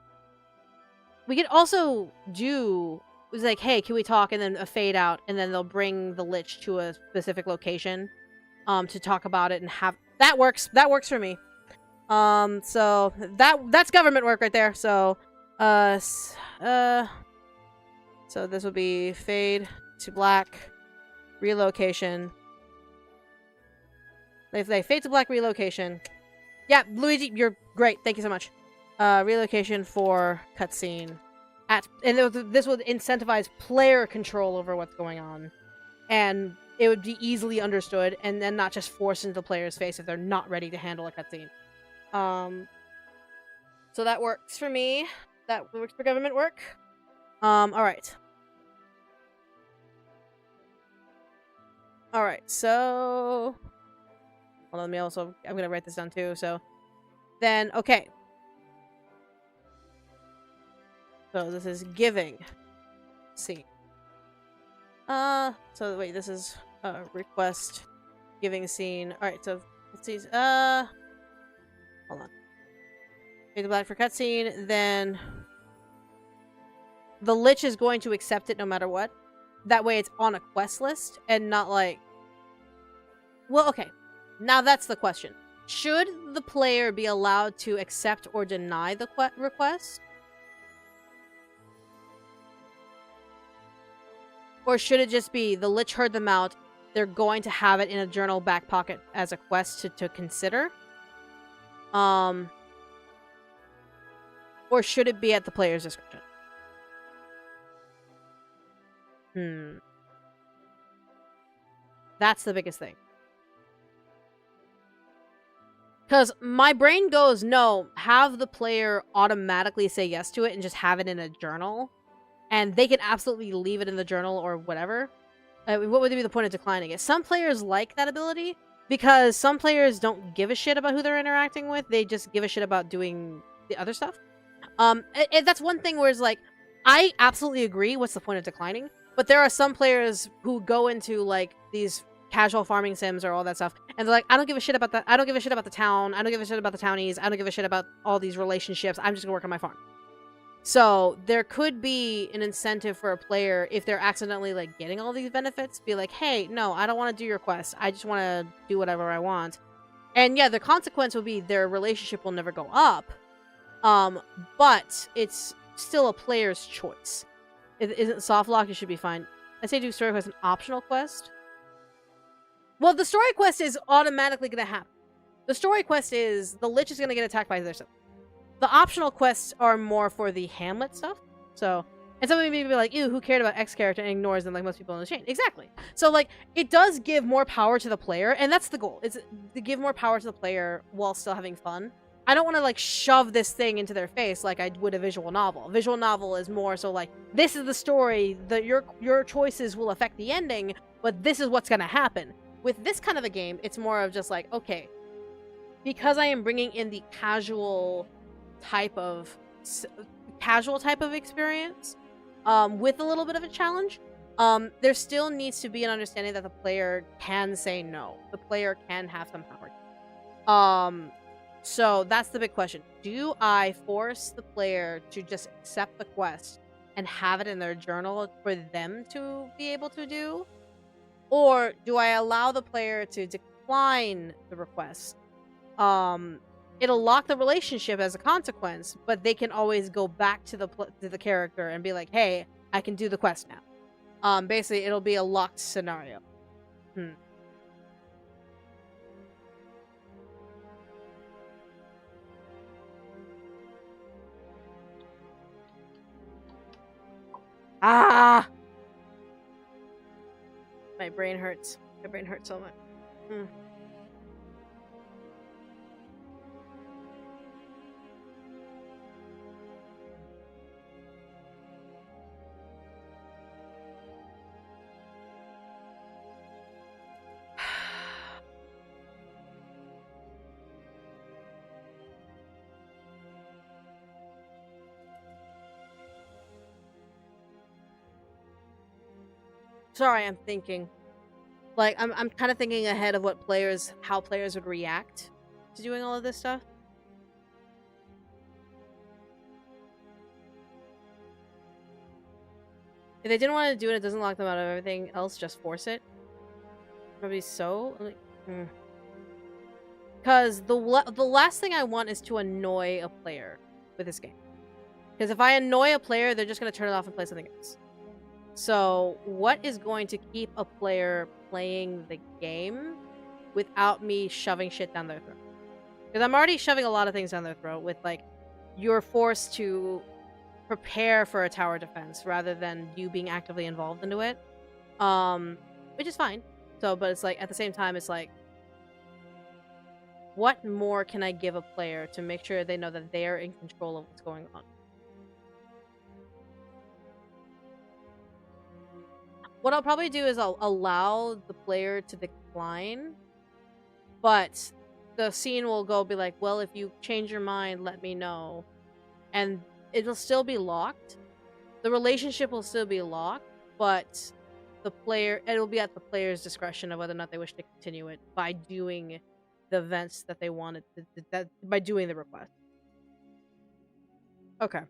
We could also do... It was like, hey, can we talk? And then a fade out, and then they'll bring the Lich to a specific location to talk about it and have... That works. That works for me. So that's government work right there. So, so this will be fade to black, relocation. They fade to black, relocation. Yeah, Luigi, you're great. Thank you so much. Relocation for cutscene. And this would incentivize player control over what's going on. And it would be easily understood and then not just forced into the player's face if they're not ready to handle a cutscene. So that works for me. That works for government work. Alright. Alright, so... Hold on, I'm gonna write this down too, so... Then, okay. So this is giving scene. So wait, this is request giving scene. Alright, so let's see. Hold on. Fade to black for cutscene, then the Lich is going to accept it no matter what. That way it's on a quest list and not like... Well, okay. Now that's the question. Should the player be allowed to accept or deny the request? Or should it just be, the Lich heard them out, they're going to have it in a journal back pocket as a quest to consider? Or should it be at the player's discretion? That's the biggest thing. Because my brain goes, no, have the player automatically say yes to it and just have it in a journal. And they can absolutely leave it in the journal or whatever. What would be the point of declining it? Some players like that ability because some players don't give a shit about who they're interacting with. They just give a shit about doing the other stuff. That's one thing where it's like, I absolutely agree. What's the point of declining? But there are some players who go into like these casual farming sims or all that stuff, and they're like, I don't give a shit about that. I don't give a shit about the town. I don't give a shit about the townies. I don't give a shit about all these relationships. I'm just gonna work on my farm. So there could be an incentive for a player if they're accidentally like getting all these benefits, be like, hey, no, I don't want to do your quest. I just want to do whatever I want. And yeah, the consequence will be their relationship will never go up. But it's still a player's choice. It isn't soft lock, it should be fine. I say do story quest an optional quest. Well, the story quest is automatically going to happen. The story quest is the Lich is going to get attacked by their stuff. The optional quests are more for the Hamlet stuff. So, and somebody may be like, ew, who cared about X character and ignores them like most people in the chain? Exactly. So, like, it does give more power to the player, and that's the goal. It's to give more power to the player while still having fun. I don't want to, like, shove this thing into their face like I would a visual novel. A visual novel is more so, like, this is the story, that your choices will affect the ending, but this is what's going to happen. With this kind of a game, it's more of just like, okay, because I am bringing in the casual type of experience with a little bit of a challenge, there still needs to be an understanding that the player can say no. The player can have some power. So that's the big question. Do I force the player to just accept the quest and have it in their journal for them to be able to do? Or do I allow the player to decline the request? It'll lock the relationship as a consequence, but they can always go back to the character and be like, hey, I can do the quest now. Basically, it'll be a locked scenario. Ah! My brain hurts. My brain hurts so much. Sorry, I'm thinking. Like, I'm kind of thinking ahead of how players would react to doing all of this stuff. If they didn't want to do it, it doesn't lock them out of everything else, just force it. Probably so. Because the last thing I want is to annoy a player with this game. Because if I annoy a player, they're just going to turn it off and play something else. So, what is going to keep a player playing the game without me shoving shit down their throat? Because I'm already shoving a lot of things down their throat with, like, you're forced to prepare for a tower defense rather than you being actively involved into it. Which is fine. So, but it's like, at the same time, it's like, what more can I give a player to make sure they know that they're in control of what's going on? What I'll probably do is I'll allow the player to decline, but the scene will be like, well, if you change your mind, let me know. And it'll still be locked. The relationship will still be locked, but it'll be at the player's discretion of whether or not they wish to continue it by doing the events that they wanted, by doing the request. Okay.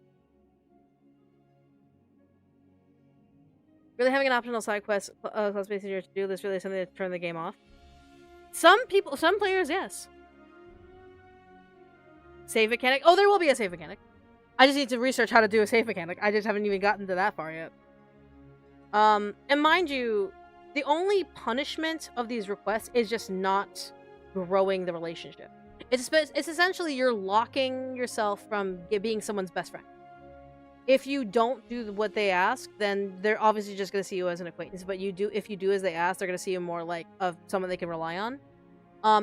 Really having an optional side quest based on your to-do list really something to turn the game off? Some players, yes. Save mechanic? Oh, there will be a save mechanic. I just need to research how to do a save mechanic. I just haven't even gotten to that far yet. And mind you, the only punishment of these requests is just not growing the relationship. It's essentially you're locking yourself from being someone's best friend. If you don't do what they ask, then they're obviously just going to see you as an acquaintance. But if you do as they ask, they're going to see you more like of someone they can rely on.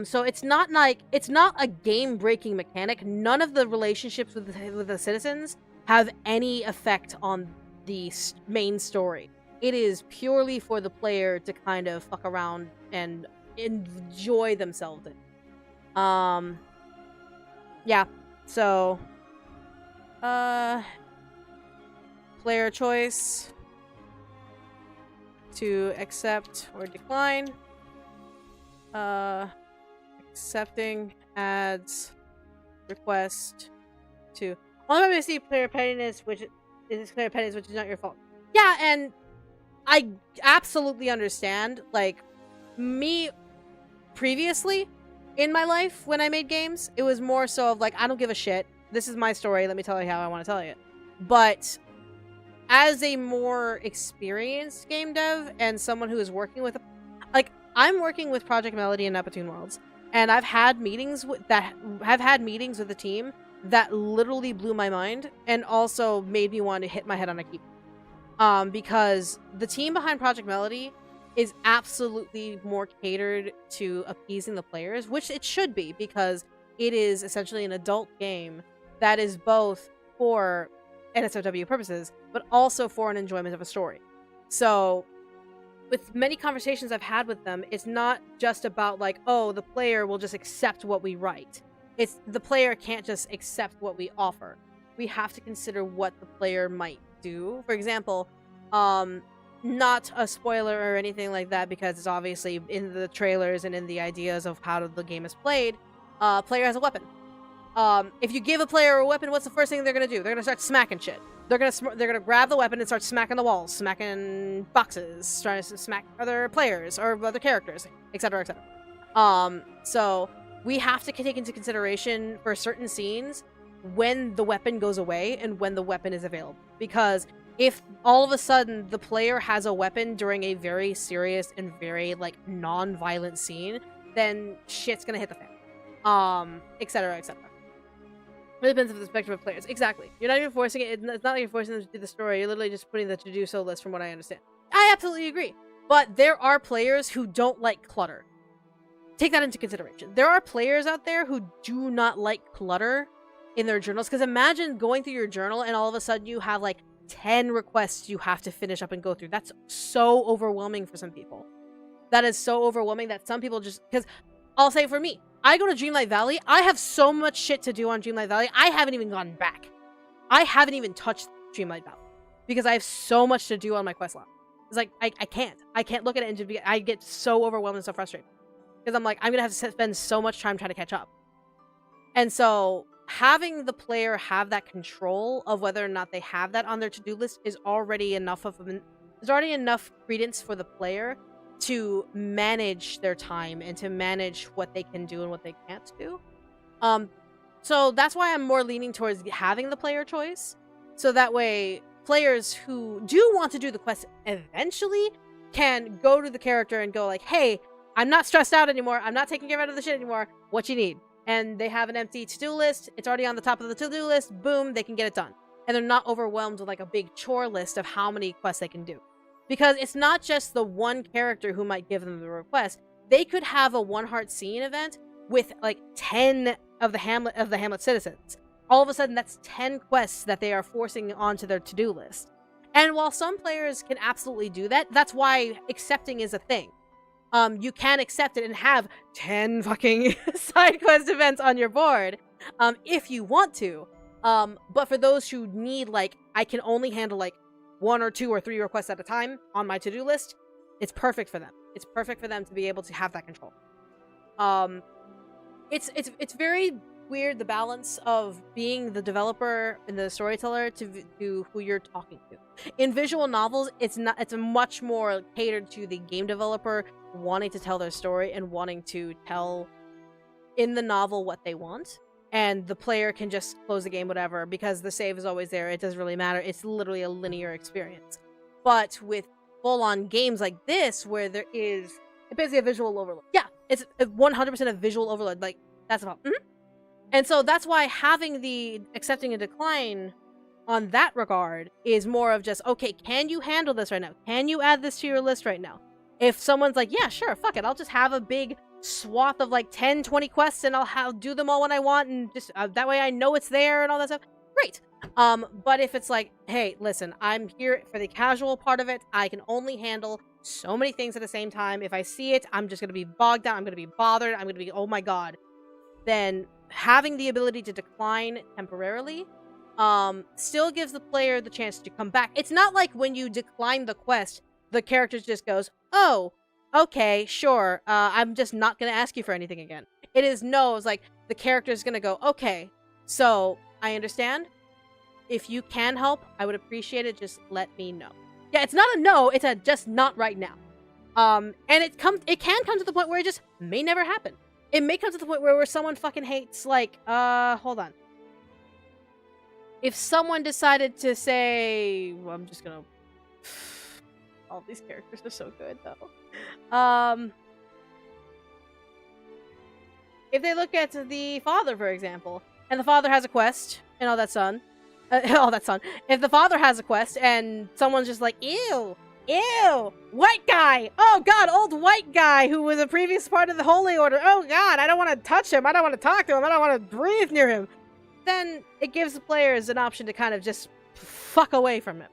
So it's not a game-breaking mechanic. None of the relationships with the citizens have any effect on the main story. It is purely for the player to kind of fuck around and enjoy themselves in. Yeah. So, player choice to accept or decline. Accepting adds request to. Only time I see player pettiness, which is not your fault. Yeah, and I absolutely understand. Like, me previously in my life when I made games, it was more so of like, I don't give a shit. This is my story. Let me tell you how I want to tell you. But as a more experienced game dev and someone who is working with, like, I'm working with Project Melody and Neptune Worlds, and I've had meetings with the team that literally blew my mind and also made me want to hit my head on a keyboard. Because the team behind Project Melody is absolutely more catered to appeasing the players, which it should be, because it is essentially an adult game that is both for NSFW purposes, but also for an enjoyment of a story. So, with many conversations I've had with them, it's not just about like, oh, the player will just accept what we write. It's the player can't just accept what we offer. We have to consider what the player might do. For example, not a spoiler or anything like that, because it's obviously in the trailers and in the ideas of how the game is played. Player has a weapon. If you give a player a weapon, what's the first thing they're gonna do? They're gonna start smacking shit. They're gonna grab the weapon and start smacking the walls, smacking boxes, trying to smack other players or other characters, etc., etc. So we have to take into consideration for certain scenes when the weapon goes away and when the weapon is available, because if all of a sudden the player has a weapon during a very serious and very like non-violent scene, then shit's gonna hit the fan, etc., etc. It depends on the perspective of players. Exactly. You're not even forcing it. It's not like you're forcing them to do the story. You're literally just putting the to-do-so list, from what I understand. I absolutely agree. But there are players who don't like clutter. Take that into consideration. There are players out there who do not like clutter in their journals. Because imagine going through your journal and all of a sudden you have like 10 requests you have to finish up and go through. That's so overwhelming for some people. That is so overwhelming that some people just... Because I'll say for me, I go to Dreamlight Valley. I have so much shit to do on Dreamlight Valley. I haven't even gone back. I haven't even touched Dreamlight Valley because I have so much to do on my quest log. It's like, I can't look at it and I get so overwhelmed and so frustrated because I'm like, I'm going to have to spend so much time trying to catch up. And so having the player have that control of whether or not they have that on their to-do list is already enough credence for the player to manage their time and to manage what they can do and what they can't do. So that's why I'm more leaning towards having the player choice. So that way, players who do want to do the quest eventually can go to the character and go like, hey, I'm not stressed out anymore. I'm not taking care of the shit anymore. What you need? And they have an empty to-do list. It's already on the top of the to-do list. Boom, they can get it done. And they're not overwhelmed with like a big chore list of how many quests they can do. Because it's not just the one character who might give them the request. They could have a one heart scene event with like 10 of the Hamlet citizens. All of a sudden, that's 10 quests that they are forcing onto their to-do list. And while some players can absolutely do that, that's why accepting is a thing. You can accept it and have 10 fucking side quest events on your board, if you want to. But for those who need, like, I can only handle like 1 or 2 or 3 requests at a time on my to-do list, it's perfect for them. It's perfect for them to be able to have that control. It's very weird, the balance of being the developer and the storyteller to who you're talking to. In visual novels, it's a much more catered to the game developer wanting to tell their story and wanting to tell in the novel what they want. And the player can just close the game, whatever, because the save is always there. It doesn't really matter. It's literally a linear experience. But with full-on games like this, where there is basically a visual overload. Yeah, it's 100% a visual overload. Like, That's about. And so that's why having the accepting a decline on that regard is more of just, okay, can you handle this right now? Can you add this to your list right now? If someone's like, yeah, sure, fuck it, I'll just have a big swath of like 10, 20 quests and I'll do them all when I want, and just that way I know it's there and all that stuff. Great. But if it's like, hey, listen, I'm here for the casual part of it. I can only handle so many things at the same time. If I see it, I'm just going to be bogged down. I'm going to be bothered. I'm going to be, oh my god. Then having the ability to decline temporarily still gives the player the chance to come back. It's not like when you decline the quest, the character just goes, oh, okay, sure, I'm just not going to ask you for anything again. It's like the character is going to go, okay, so I understand. If you can help, I would appreciate it. Just let me know. Yeah, it's not a no, it's a just not right now. And it can come to the point where it just may never happen. It may come to the point where someone fucking hates, like, hold on. If someone decided to say, well, I'm just gonna... All these characters are so good, though. If they look at the father, for example, and the father has a quest, and all that son. If the father has a quest, and someone's just like, ew, white guy! Oh god, old white guy who was a previous part of the Holy Order. Oh god, I don't want to touch him, I don't want to talk to him, I don't want to breathe near him. Then it gives the players an option to kind of just fuck away from him.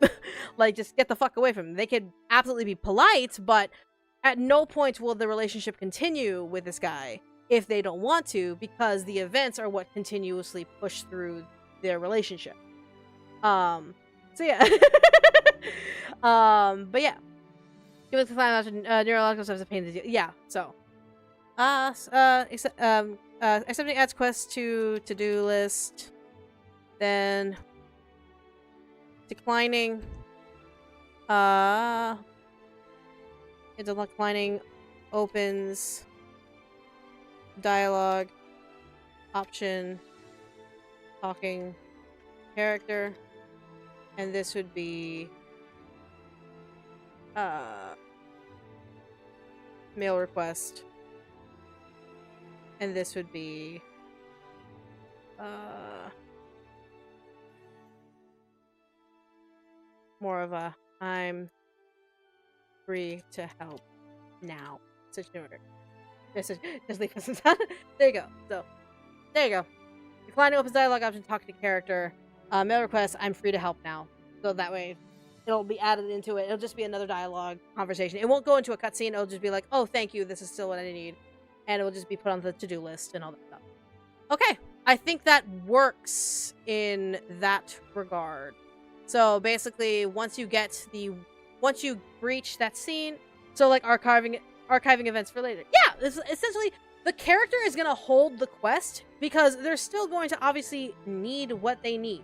Like, just get the fuck away from him. They could absolutely be polite, but at no point will the relationship continue with this guy if they don't want to, because the events are what continuously push through their relationship. So yeah. But yeah. Give it the final option, neurological stuff is a pain to do. Yeah, so. Accepting adds quest to to-do list. Then declining. It's declining opens dialogue option talking character, and this would be mail request, and this would be more of a I'm free to help now situation. Just leave this. There you go. So there you go. Declining opens dialogue option talk to character. Mail request, I'm free to help now. So that way it'll be added into it. It'll just be another dialogue conversation. It won't go into a cutscene. It'll just be like, oh, thank you. This is still what I need. And it will just be put on the to-do list and all that stuff. Okay. I think that works in that regard. So basically, once you breach that scene, so like archiving events for later. Yeah, it's essentially the character is going to hold the quest because they're still going to obviously need what they need.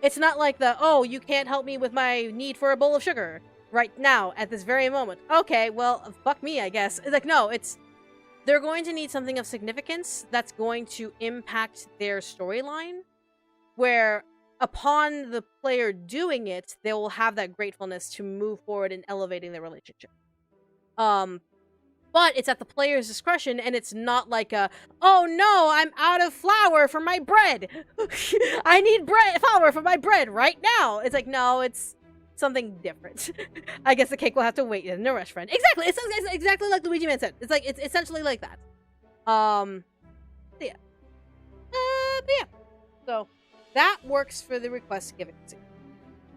It's not like oh, you can't help me with my need for a bowl of sugar right now at this very moment. Okay, well, fuck me, I guess. It's like, no, they're going to need something of significance that's going to impact their storyline, where upon the player doing it, they will have that gratefulness to move forward in elevating their relationship. But it's at the player's discretion, and it's not like oh no, I'm out of flour for my bread. I need flour for my bread right now. It's like, no, it's something different. I guess the cake will have to wait. No rush, friend. Exactly. It's exactly like Luigi Man said. It's essentially like that. So yeah. But yeah. So that works for the request giving scene.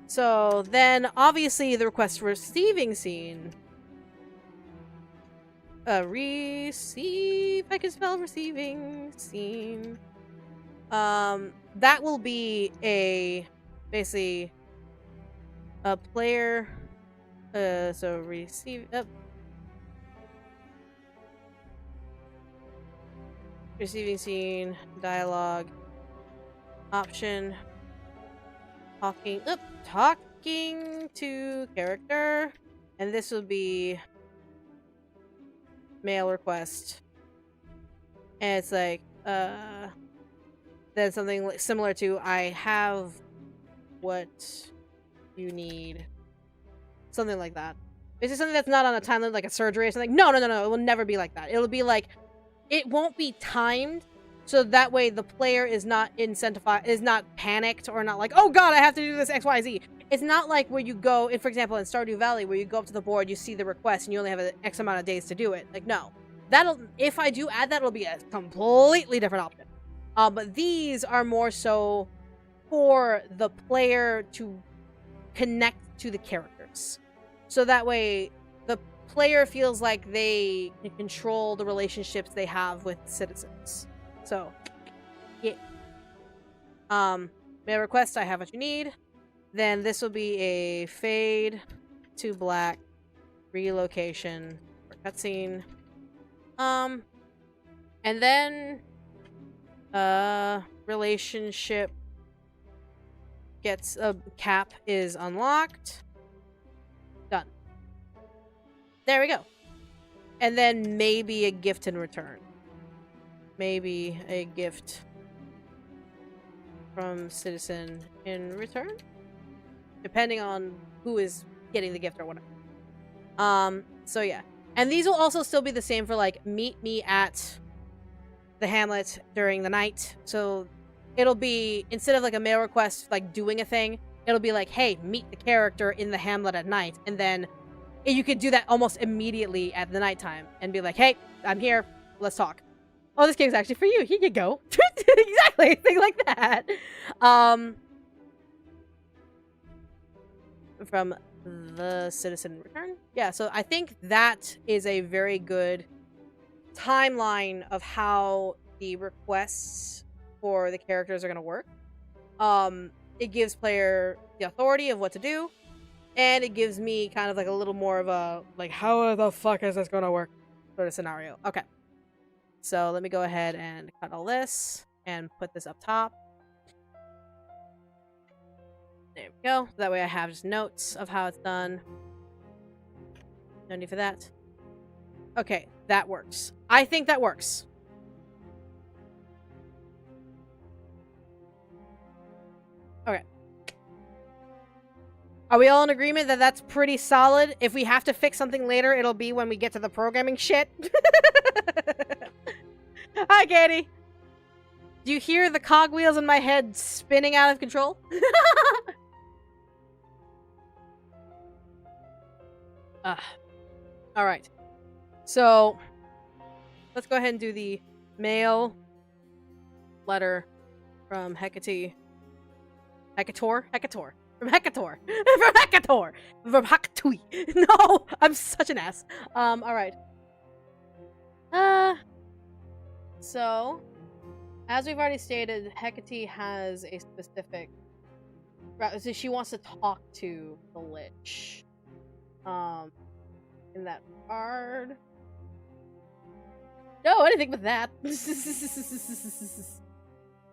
So then, obviously, the request receiving scene. Receive. I can spell receiving scene. That will be basically a player. So receive. Receiving scene, dialogue, option, talking to character, and this will be mail request, and it's like then something similar to I have what you need, something like that. It's just something that's not on a timeline, like a surgery or something. No, it will never be like that. It'll be like, it won't be timed So that way the player is not incentivized, is not panicked or not like, oh god, I have to do this XYZ. It's not like where you go, for example, in Stardew Valley, where you go up to the board, you see the request, and you only have an X amount of days to do it. Like, no. If I do add that, it'll be a completely different option. But these are more so for the player to connect to the characters. So that way, the player feels like they can control the relationships they have with citizens. So, yeah. May I request I have what you need. Then this will be a fade to black relocation for cutscene. And then relationship gets a cap is unlocked. Done. There we go. And then maybe a gift in return. Maybe a gift from citizen in return, depending on who is getting the gift or whatever. So yeah, and these will also still be the same for like meet me at the hamlet during the night. So it'll be, instead of like a mail request like doing a thing, it'll be like, hey, meet the character in the hamlet at night, and then you could do that almost immediately at the nighttime and be like, hey, I'm here, let's talk. Oh, this game's actually for you. Here you go. Exactly, thing like that. From the citizen return. Yeah, so I think that is a very good timeline of how the requests for the characters are going to work. It gives player the authority of what to do, and it gives me kind of like a little more of a, like, how the fuck is this going to work sort of scenario. Okay. So let me go ahead and cut all this and put this up top. There we go. That way I have just notes of how it's done. No need for that. Okay, that works. I think that works. Okay. Are we all in agreement that that's pretty solid? If we have to fix something later, it'll be when we get to the programming shit. Hi, Katie. Do you hear the cogwheels in my head spinning out of control? Alright. So, let's go ahead and do the mail letter from Hecate. Hecator? Hecator. From Hecator. From Hecator. From Hakatui. No! I'm such an ass. Alright. So, as we've already stated, Hecate has a specific... So she wants to talk to the Lich. In that regard. No, anything but that.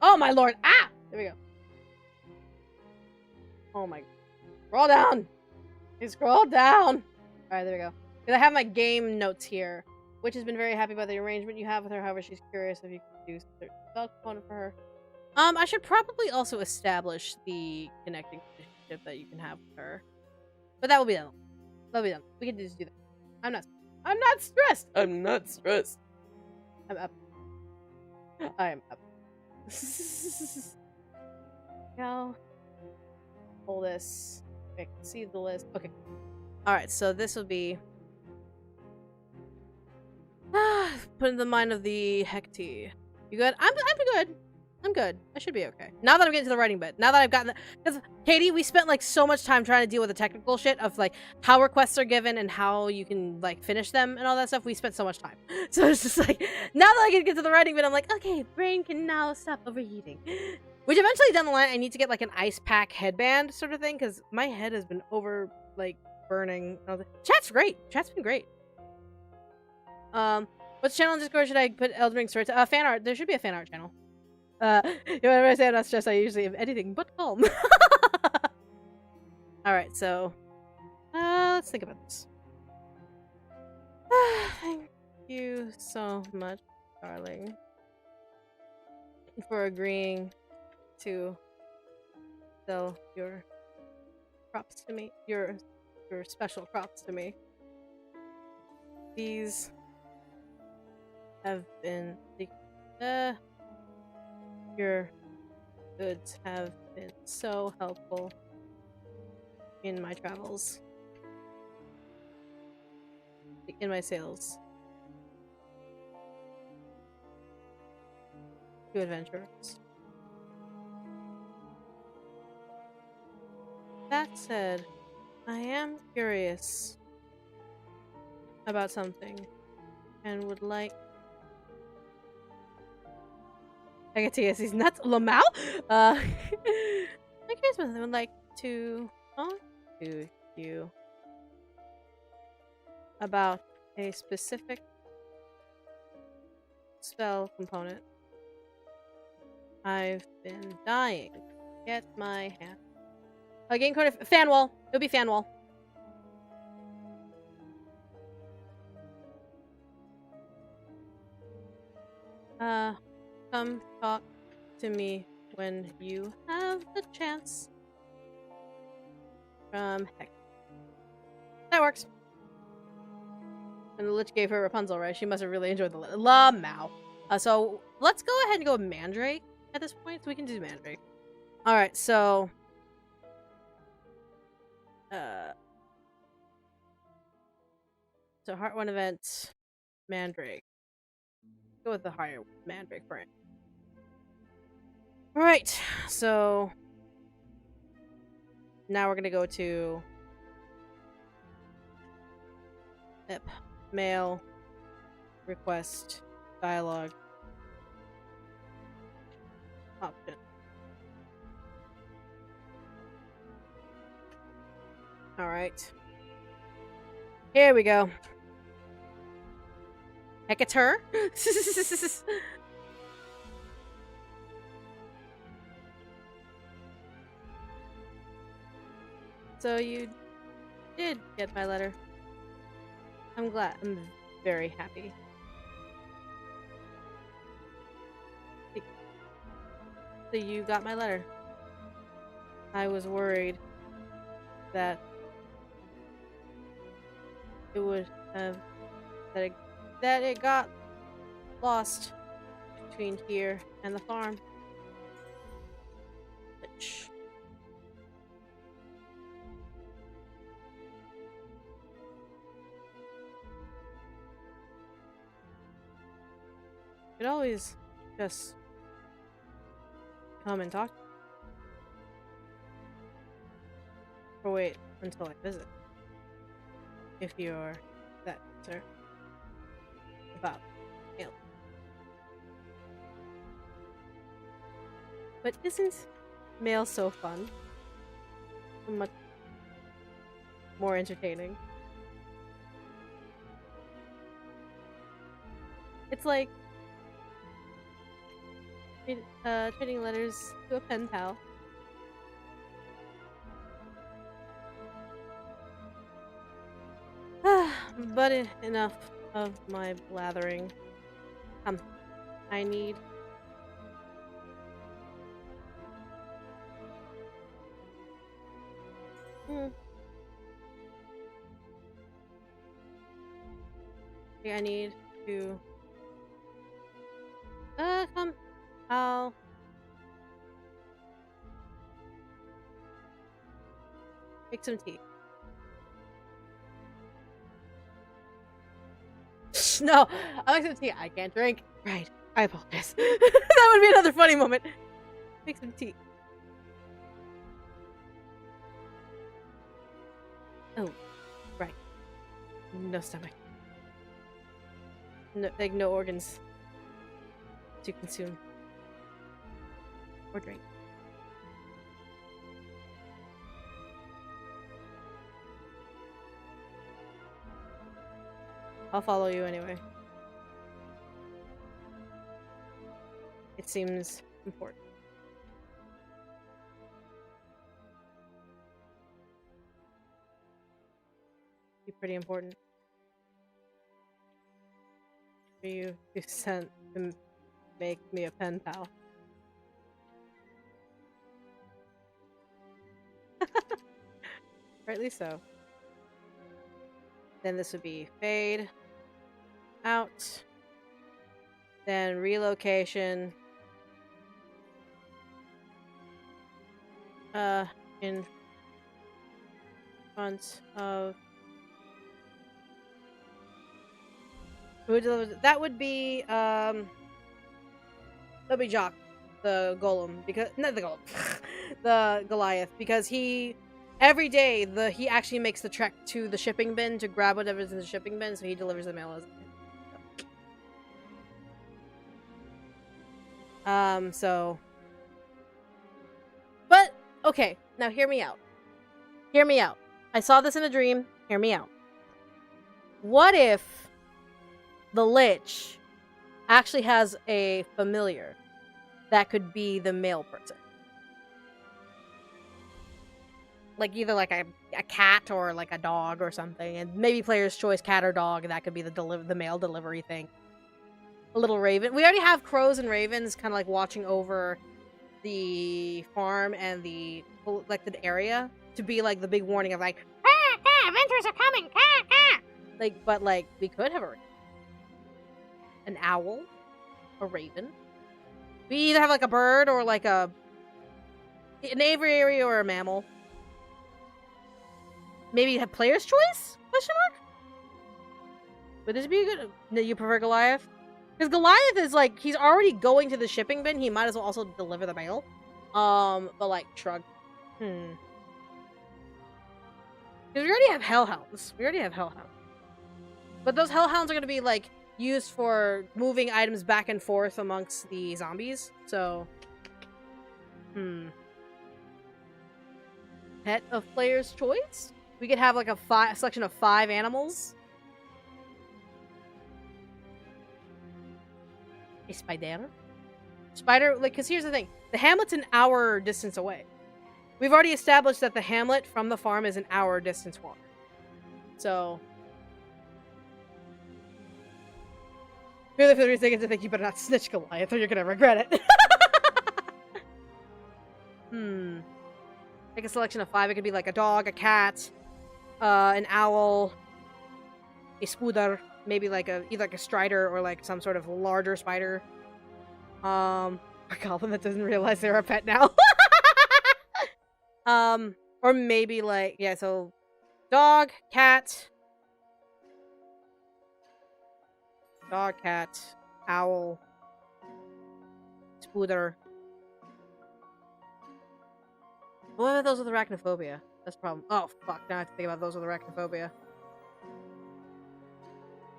Oh my lord! Ah! There we go. Oh my... Scroll down! You scroll down! Alright, there we go. Because I have my game notes here. Which has been very happy about the arrangement you have with her. However, she's curious if you can do certain spell component for her. I should probably also establish the connecting relationship that you can have with her. But that will be done. That'll be done. We can just do that. I'm not stressed! I'm not stressed. I'm up. I am up. Now, pull this. Okay, see the list. Okay. Alright, so this will be... put in the mind of the Hecate. You good? I'm good. I'm good. I should be okay. Now that I'm getting to the writing bit. Now that I've gotten... Because, Katie, we spent, like, so much time trying to deal with the technical shit of, like, how requests are given and how you can, like, finish them and all that stuff. We spent so much time. So it's just, like, now that I can get to the writing bit, I'm like, okay, brain can now stop overheating. Which eventually down the line, I need to get, like, an ice pack headband sort of thing, because my head has been over, like, burning. Chat's great. Chat's been great. Which channel on Discord should I put Elden Ring stories? Fan art. There should be a fan art channel. Whenever I say I'm not stressed, I usually have anything but calm. Alright, so... let's think about this. Thank you so much, darling, for agreeing to sell your props to me. Your special props to me. These have been Your goods have been so helpful in my travels. In my sales. To adventurers. That said, I am curious about something and would like. I get to he's nuts. Lamau? I'm curious about something. I would like to talk to you about a specific spell component. I've been dying to get my hand. Game code of fan wall. It'll be fan wall. Come talk to me when you have the chance. Heck. That works. And the Lich gave her Rapunzel, right? She must have really enjoyed the Lamau. So let's go ahead and go with Mandrake at this point. So we can do Mandrake. Alright, so Heart 1 event, Mandrake. Go with the higher Mandrake for it. Alright, so now we're gonna go to mail, request, dialogue, option. Alright. Here we go. Heck, it's her. So you did get my letter. I'm glad. I'm very happy. So you got my letter. I was worried that it would have that it got lost between here and the farm. Which could always just come and talk. Or wait until I visit. If you're that concerned about mail. But isn't mail so fun? So much more entertaining. It's like trading letters to a pen pal. But enough of my blathering. I need I need to come. I'll make some tea. No, I'll make some tea. I can't drink. Right. I apologize. That would be another funny moment. Make some tea. Oh, right. No stomach. No, like no organs to consume or drink. I'll follow you anyway. It seems important. Be pretty important. For you to sent to make me a pen pal. Rightly so. Then this would be fade out. Then relocation. in front of who delivers that would be Jock, the golem, because not the golem, the Goliath, because every day he actually makes the trek to the shipping bin to grab whatever's in the shipping bin, so he delivers the mail as so but okay, now hear me out. Hear me out. I saw this in a dream. Hear me out. What if the Lich actually has a familiar that could be the mail person? Like either like a cat or like a dog or something, and maybe player's choice, cat or dog, and that could be the mail delivery thing. A little raven. We already have crows and ravens kind of like watching over the farm and the collected area to be like the big warning of like, adventures are coming, like, but like we could have an owl, a raven. We either have like a bird or like an aviary or a mammal. Maybe have player's choice? Question mark? Would this be a good? No, you prefer Goliath? Because Goliath is like, he's already going to the shipping bin. He might as well also deliver the mail. But like, shrug. Because we already have hellhounds. But those hellhounds are going to be like used for moving items back and forth amongst the zombies. So, pet of player's choice? We could have like a selection of 5 animals. A spider? Spider, like, because here's the thing. The hamlet's an hour distance away. We've already established that the hamlet from the farm is an hour distance walk. So, really, for the reason I think you better not snitch Goliath or you're gonna regret it. Make a selection of 5. It could be like a dog, a cat, an owl, a spooder, maybe like either like a strider or like some sort of larger spider. A goblin that doesn't realize they're a pet now. Or maybe like, yeah, so dog, cat, owl, spooder. What about those with arachnophobia? That's the problem. Oh, fuck. Now I have to think about those with arachnophobia.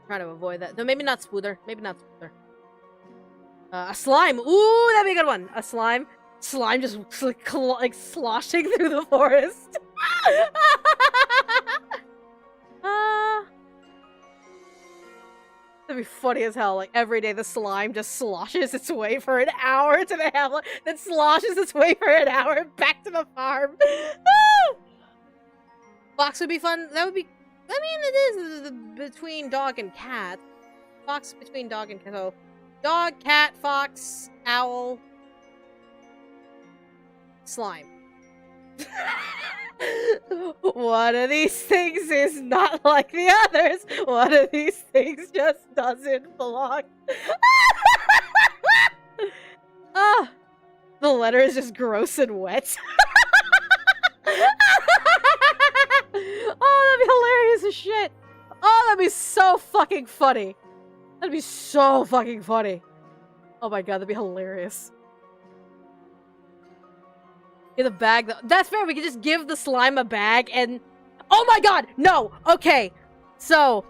Trying to avoid that. No, maybe not spooder. A slime. Ooh, that'd be a good one. A slime. Slime just like sloshing through the forest. That'd be funny as hell. Like every day the slime just sloshes its way for an hour to the hamlet, then sloshes its way for an hour back to the farm. Fox would be fun. That would be. I mean, it is between dog and cat. Fox between dog and cat. So, dog, cat, fox, owl, slime. One of these things is not like the others. One of these things just doesn't belong. The letter is just gross and wet. Oh, that'd be hilarious as shit. Oh, that'd be so fucking funny. That'd be so fucking funny. Oh my god, that'd be hilarious. Get a bag. That's fair. We could just give the slime a bag and... Oh my god! No! Okay. So,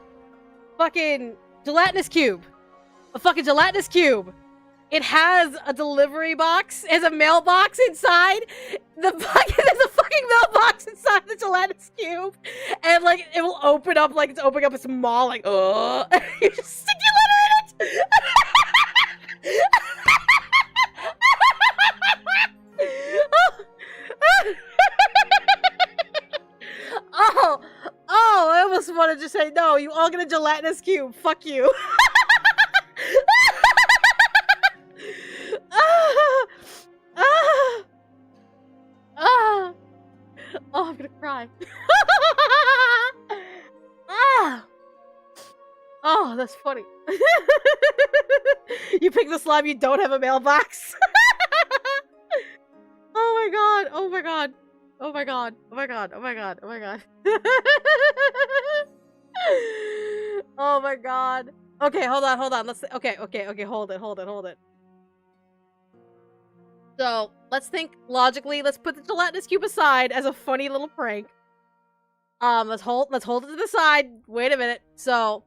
fucking gelatinous cube. A fucking gelatinous cube. It has a delivery box. It has a mailbox inside. There's a fucking mailbox inside the gelatinous cube. And, like, it will open up like it's opening up a small, like, you just stick your letter in it! I almost wanted to say, no, you all get a gelatinous cube. Fuck you. Oh, I'm gonna cry. Oh, that's funny. You pick the slime, you don't have a mailbox. Oh my god, oh my god. Oh my god. Oh my god. Oh my god. Oh my god. Oh my god. Okay, hold on, hold on. Okay, hold it. So, let's think logically. Let's put the gelatinous cube aside as a funny little prank. Let's hold it to the side. Wait a minute. So,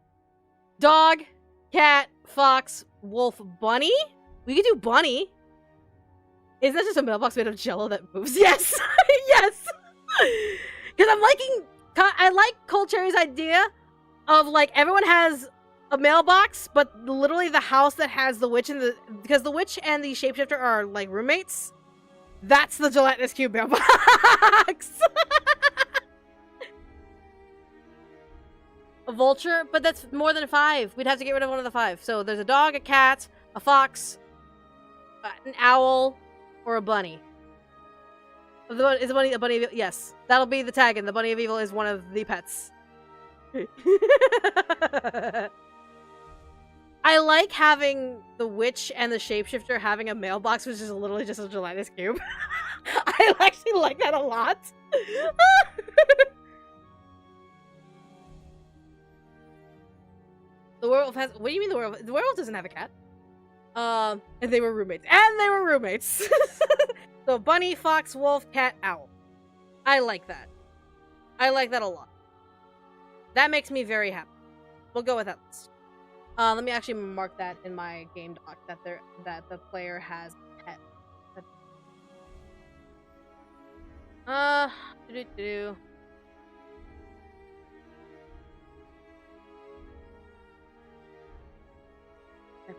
dog, cat, fox, wolf, bunny? We could do bunny. Is that just a mailbox made of jello that moves? Yes! Yes! Because I like Cold Cherry's idea of, like, everyone has a mailbox, but literally the house that has the witch because the witch and the shapeshifter are, like, roommates. That's the gelatinous cube mailbox! A vulture? But that's more than 5. We'd have to get rid of one of the 5. So there's a dog, a cat, a fox, an owl, or a bunny. Is a bunny a bunny of evil? Yes. That'll be the tag, and the bunny of evil is one of the pets. I like having the witch and the shapeshifter having a mailbox, which is literally just a gelatinous cube. I actually like that a lot. The werewolf has. What do you mean the werewolf? The werewolf doesn't have a cat. And they were roommates. So bunny, fox, wolf, cat, owl. I like that. I like that a lot. That makes me very happy. We'll go with that list. Let me actually mark that in my game doc that the player has a pet. I put it in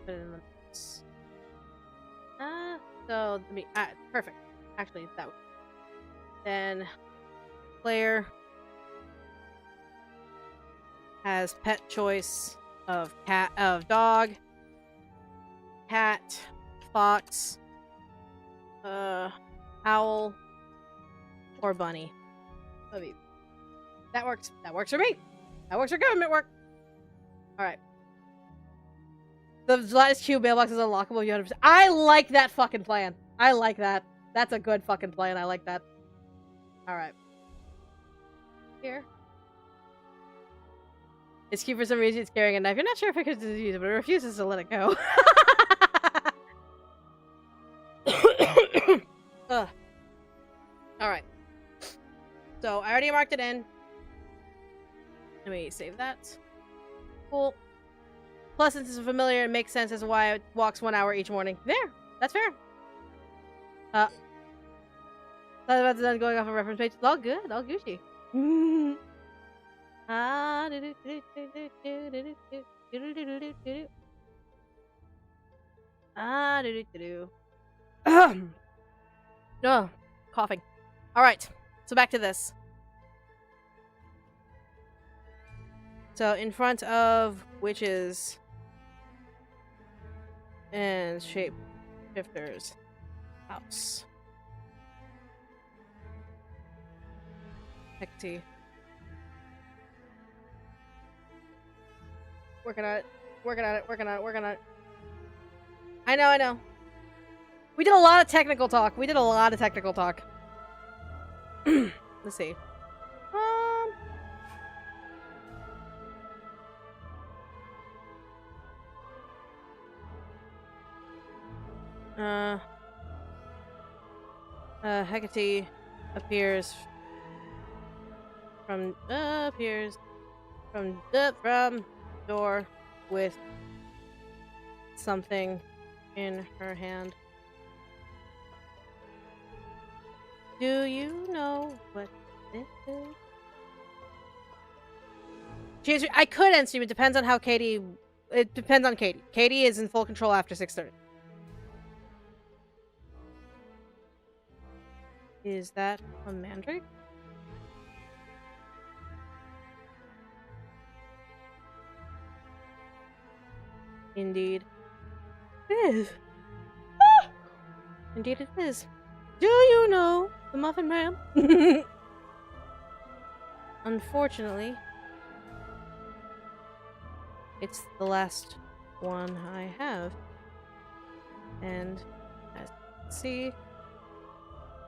the notes. So let me perfect. Actually, that would. Then player has pet choice of dog, cat, fox, owl, or bunny. That works. That works for me. That works for government work. All right. The gelatinous cube mailbox is unlockable. You 100%. I like that fucking plan. I like that. That's a good fucking plan. I like that. All right. Here. It's cute for some reason. It's carrying a knife. You're not sure if it could use it, but it refuses to let it go. Ugh. All right. So I already marked it in. Let me save that. Cool. Plus, since it's familiar, it makes sense as to why it walks 1 hour each morning. There. That's fair. Thought about the going off a reference page. All good. All Gucci. No. Coughing. Alright. So back to this. So in front of witches and shapeshifters house. Hecty. Working on it. Working on it. I know. We did a lot of technical talk. Let's see. Hecate appears from door with something in her hand. Do you know what this is? I could end stream. It depends on how Katie. It depends on Katie. Katie is in full control after 6:30. Is that a mandrake? Indeed. It is. Ah! Indeed it is. Do you know the Muffin Man? Unfortunately, it's the last one I have. And as you can see,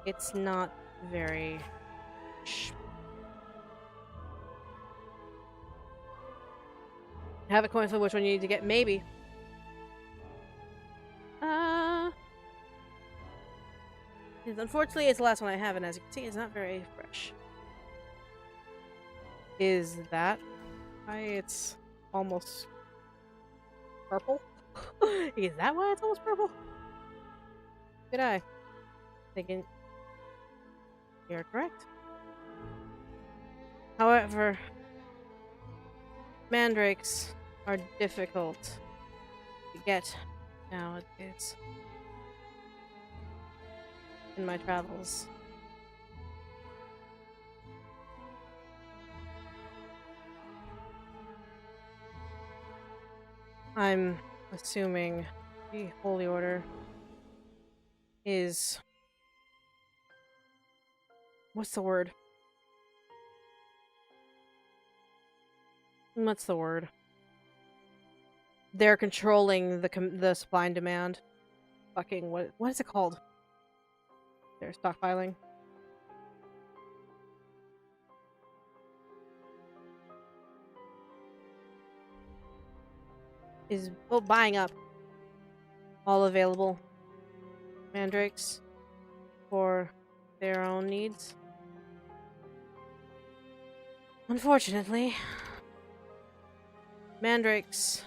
it's not very... Have a coin for which one you need to get, maybe. Unfortunately, it's the last one I have, and as you can see, it's not very fresh. Is that why it's almost purple? Is that why it's almost purple? Good eye. Thinking you're correct. However, mandrakes are difficult to get nowadays in my travels. I'm assuming the Holy Order is... What's the word? What's the word? They're controlling the supply and demand. Fucking what is it called? They're stockpiling. Is buying up all available mandrakes for their own needs. Unfortunately, mandrakes.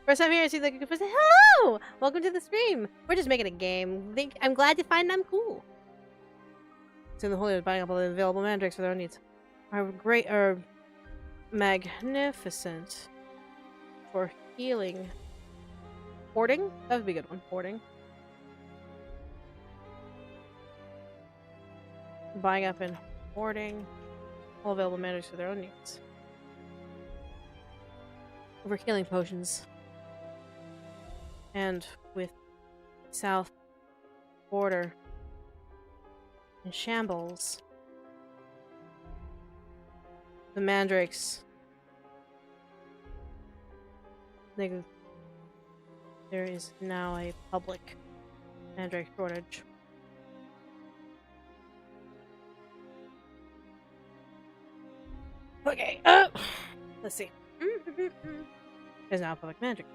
First time here, I see the good person. Hello! Welcome to the stream. We're just making a game. I'm glad you find I'm cool. So the Holy Order buying up all the available mandrakes for their own needs. Are magnificent for healing. Hoarding? That would be a good one. Hoarding. Buying up and hoarding all available mandrakes for their own needs. Over healing potions. And with south border in shambles, the mandrakes, there is now a public mandrake shortage. Okay, let's see. There's now a public mandrake.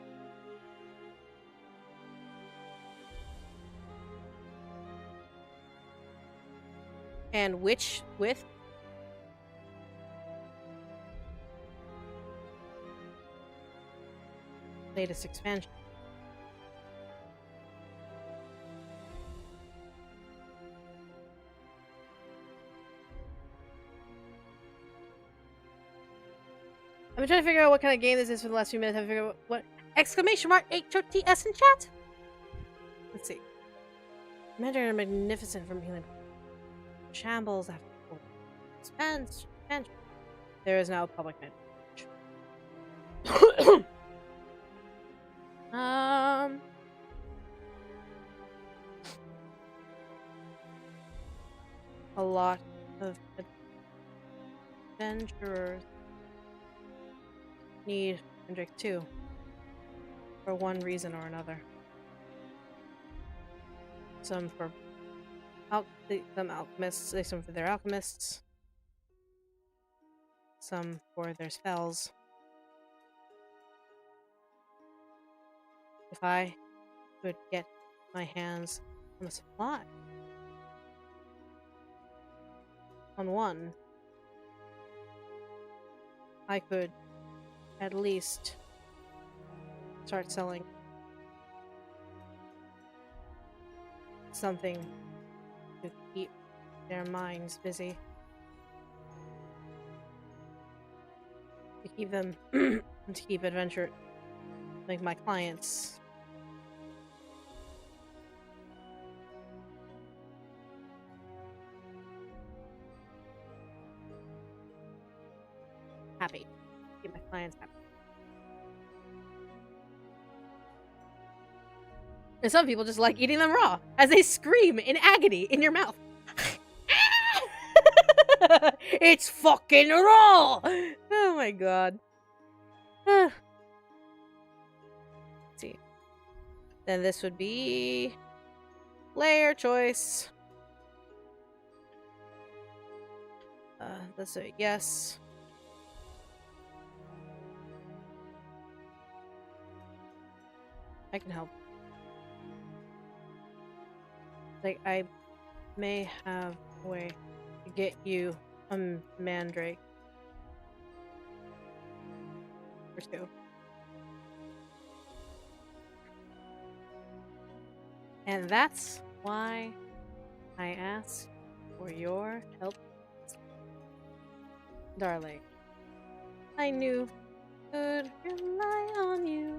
And with latest expansion. I've been trying to figure out what kind of game this is for the last few minutes. I've figured out what exclamation mark HOTS in chat. Let's see. Mandarin are magnificent from healing. Shambles after expansion. There is now a public mandate. A lot of adventurers need Mandrake 2 for one reason or another. Some for some alchemists, some for their alchemists, some for their spells. If I could get my hands on a supply on one, I could at least start selling something to keep their minds busy, to keep them to keep adventure, like my clients happy, keep my clients happy. And some people just like eating them raw as they scream in agony in your mouth. It's fucking raw! Oh my god. Let's see. Then this would be layer choice. That's a yes. I can help. Like, I may have a way to get you a mandrake. Or two. And that's why I asked for your help. Darling, I knew I could rely on you.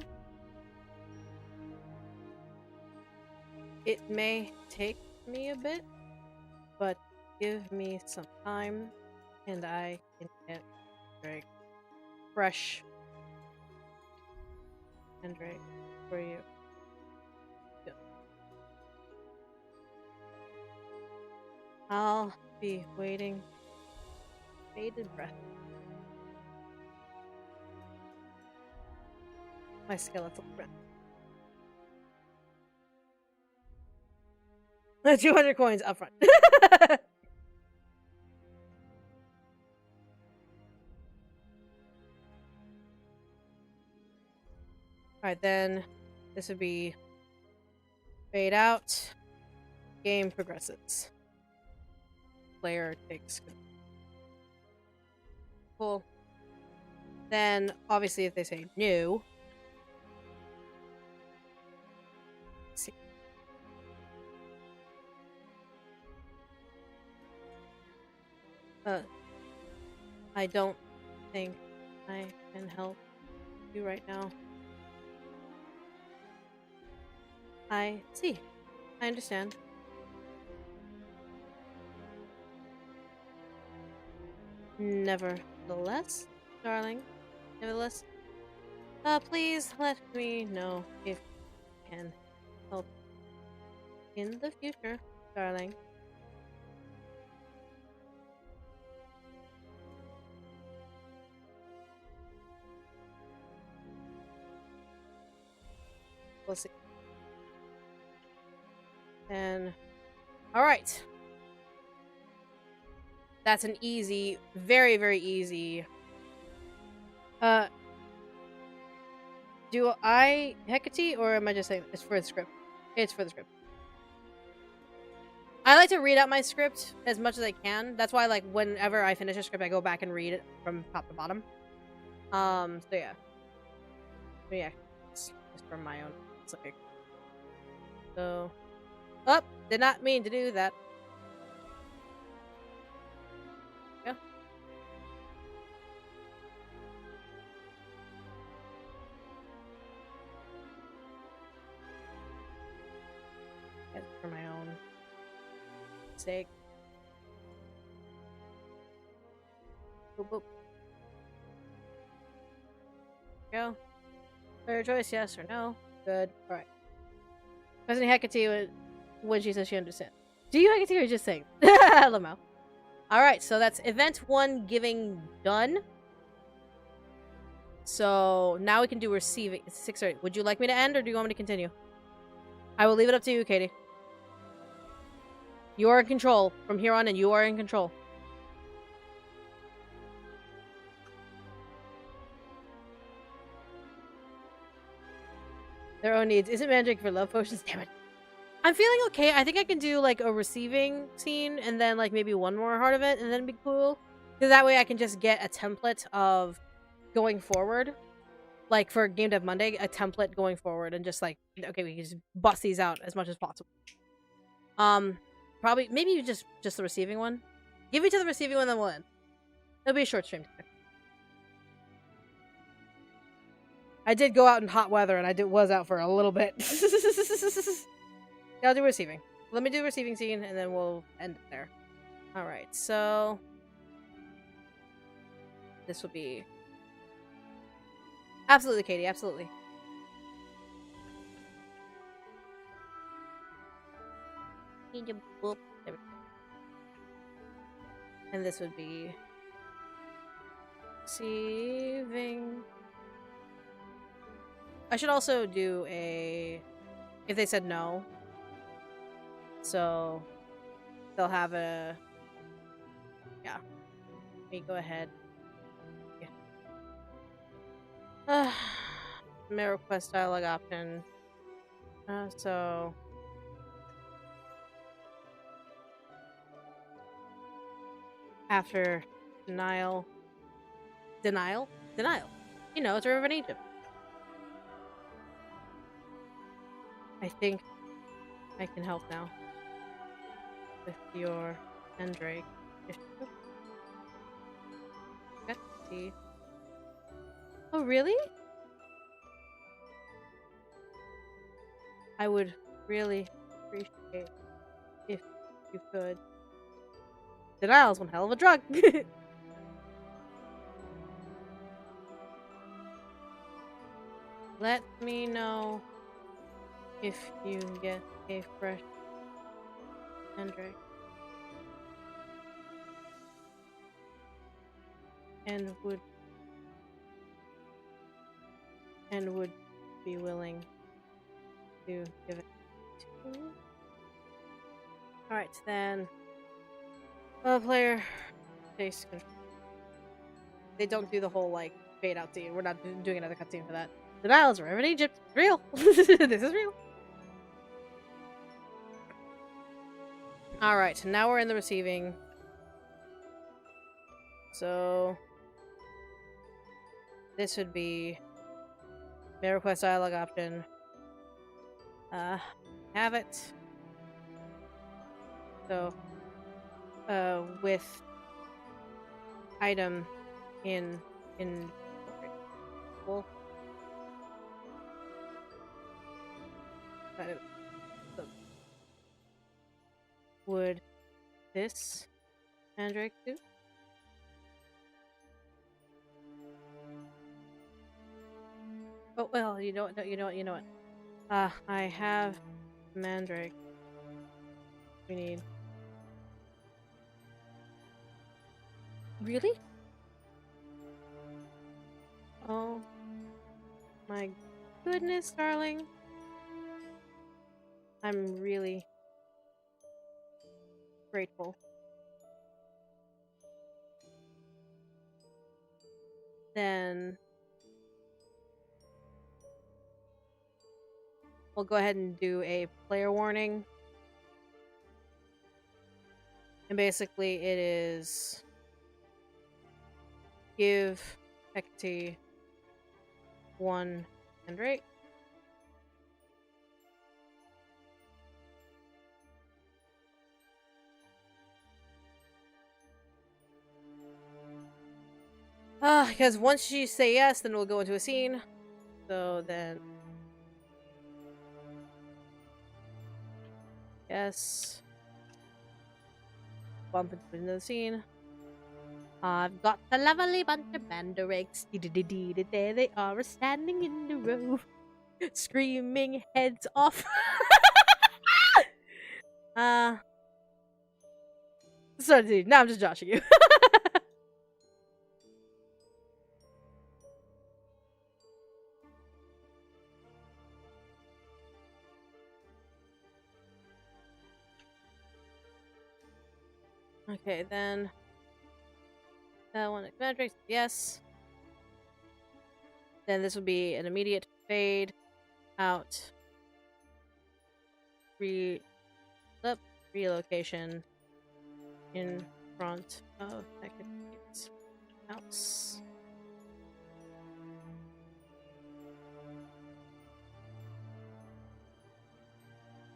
It may take me a bit, but give me some time and I can get Drake fresh and Drake for you. Good. I'll be waiting. Bated breath. My skeletal friend. 200 coins up front. Alright, then this would be fade out. Game progresses. Player takes control. Cool. Then, obviously, if they say no, let's see. I don't think I can help you right now. I see. I understand. Nevertheless, darling, nevertheless, please let me know if I can help in the future, darling. We'll see. And alright. That's an easy, very, very easy. Do I Hecate, or am I just saying it's for the script? It's for the script. I like to read out my script as much as I can. That's why, like, whenever I finish a script, I go back and read it from top to bottom. So yeah. But yeah, it's just for my own sake. So, did not mean to do that. Yeah. That's for my own sake. Boop, boop. Go. Clear choice, yes or no. Good. Alright. President Hecate when she says she understands. Do you Hecate or just saying? Lamo. Alright, so that's event 1 giving done. So now we can do receiving. It's 6:30. Would you like me to end or do you want me to continue? I will leave it up to you, Katie. You are in control. From here on in, you are in control. Their own needs. Isn't magic for love potions? Damn it. I'm feeling okay. I think I can do like a receiving scene and then like maybe one more heart event and then be cool. Because that way I can just get a template of going forward. Like for Game Dev Monday, a template going forward and just like, okay, we can just bust these out as much as possible. Probably, maybe just the receiving one. Give me to the receiving one, then we'll end. It'll be a short stream today. I did go out in hot weather and I was out for a little bit. Yeah, I'll do receiving. Let me do the receiving scene and then we'll end it there. Alright, so this will be absolutely, Katie, absolutely. And this would be receiving. I should also do a if they said no. So they'll have a me go ahead. Yeah. May request dialogue option. So after denial. You know, it's a river in Egypt. I think I can help now with your Mandrake issue. Let's see. Oh, really? I would really appreciate if you could. Denial's one hell of a drug. Let me know if you get a fresh Mandrake. And would be willing to give it to me. Alright, then player taste control. They don't do the whole like fade out scene. We're not doing another cutscene for that. Denials are in Egypt. It's real. This is real. Alright, now we're in the receiving. So this would be may request dialogue option. Have it. So with item in well, would this Mandrake do? Oh well, you know what. I have Mandrake. We need. Really? Oh my goodness, darling. I'm really grateful. Then we'll go ahead and do a player warning. And basically it is give Hecate one Mandrake. Because once you say yes, then we'll go into a scene. So then... Yes. Bump into the scene. I've got a lovely bunch of mandrakes. There they are, standing in the row. Screaming heads off. Sorry, dude. Now I'm just joshing you. Okay, then that one Mandrake, yes. Then this would be an immediate fade out. Relocation in front of Hecate's house.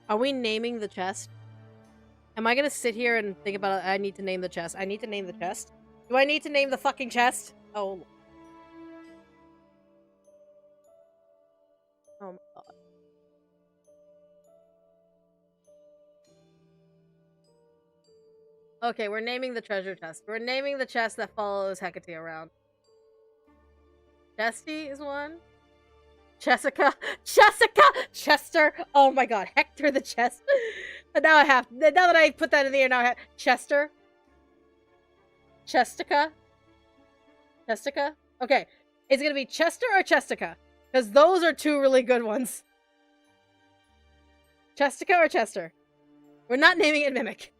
Are we naming the chest? Am I gonna sit here and think about it? I need to name the chest. I need to name the chest. Do I need to name the fucking chest? Oh. Oh my god. Okay, we're naming the treasure chest. We're naming the chest that follows Hecate around. Chesty is one. Jessica! Chester! Oh my god, Hector the chest. Now that I put that in the air, now I have Chester. Chestica? Okay. Is it gonna be Chester or Chestica? Because those are two really good ones. Chestica or Chester? We're not naming it Mimic.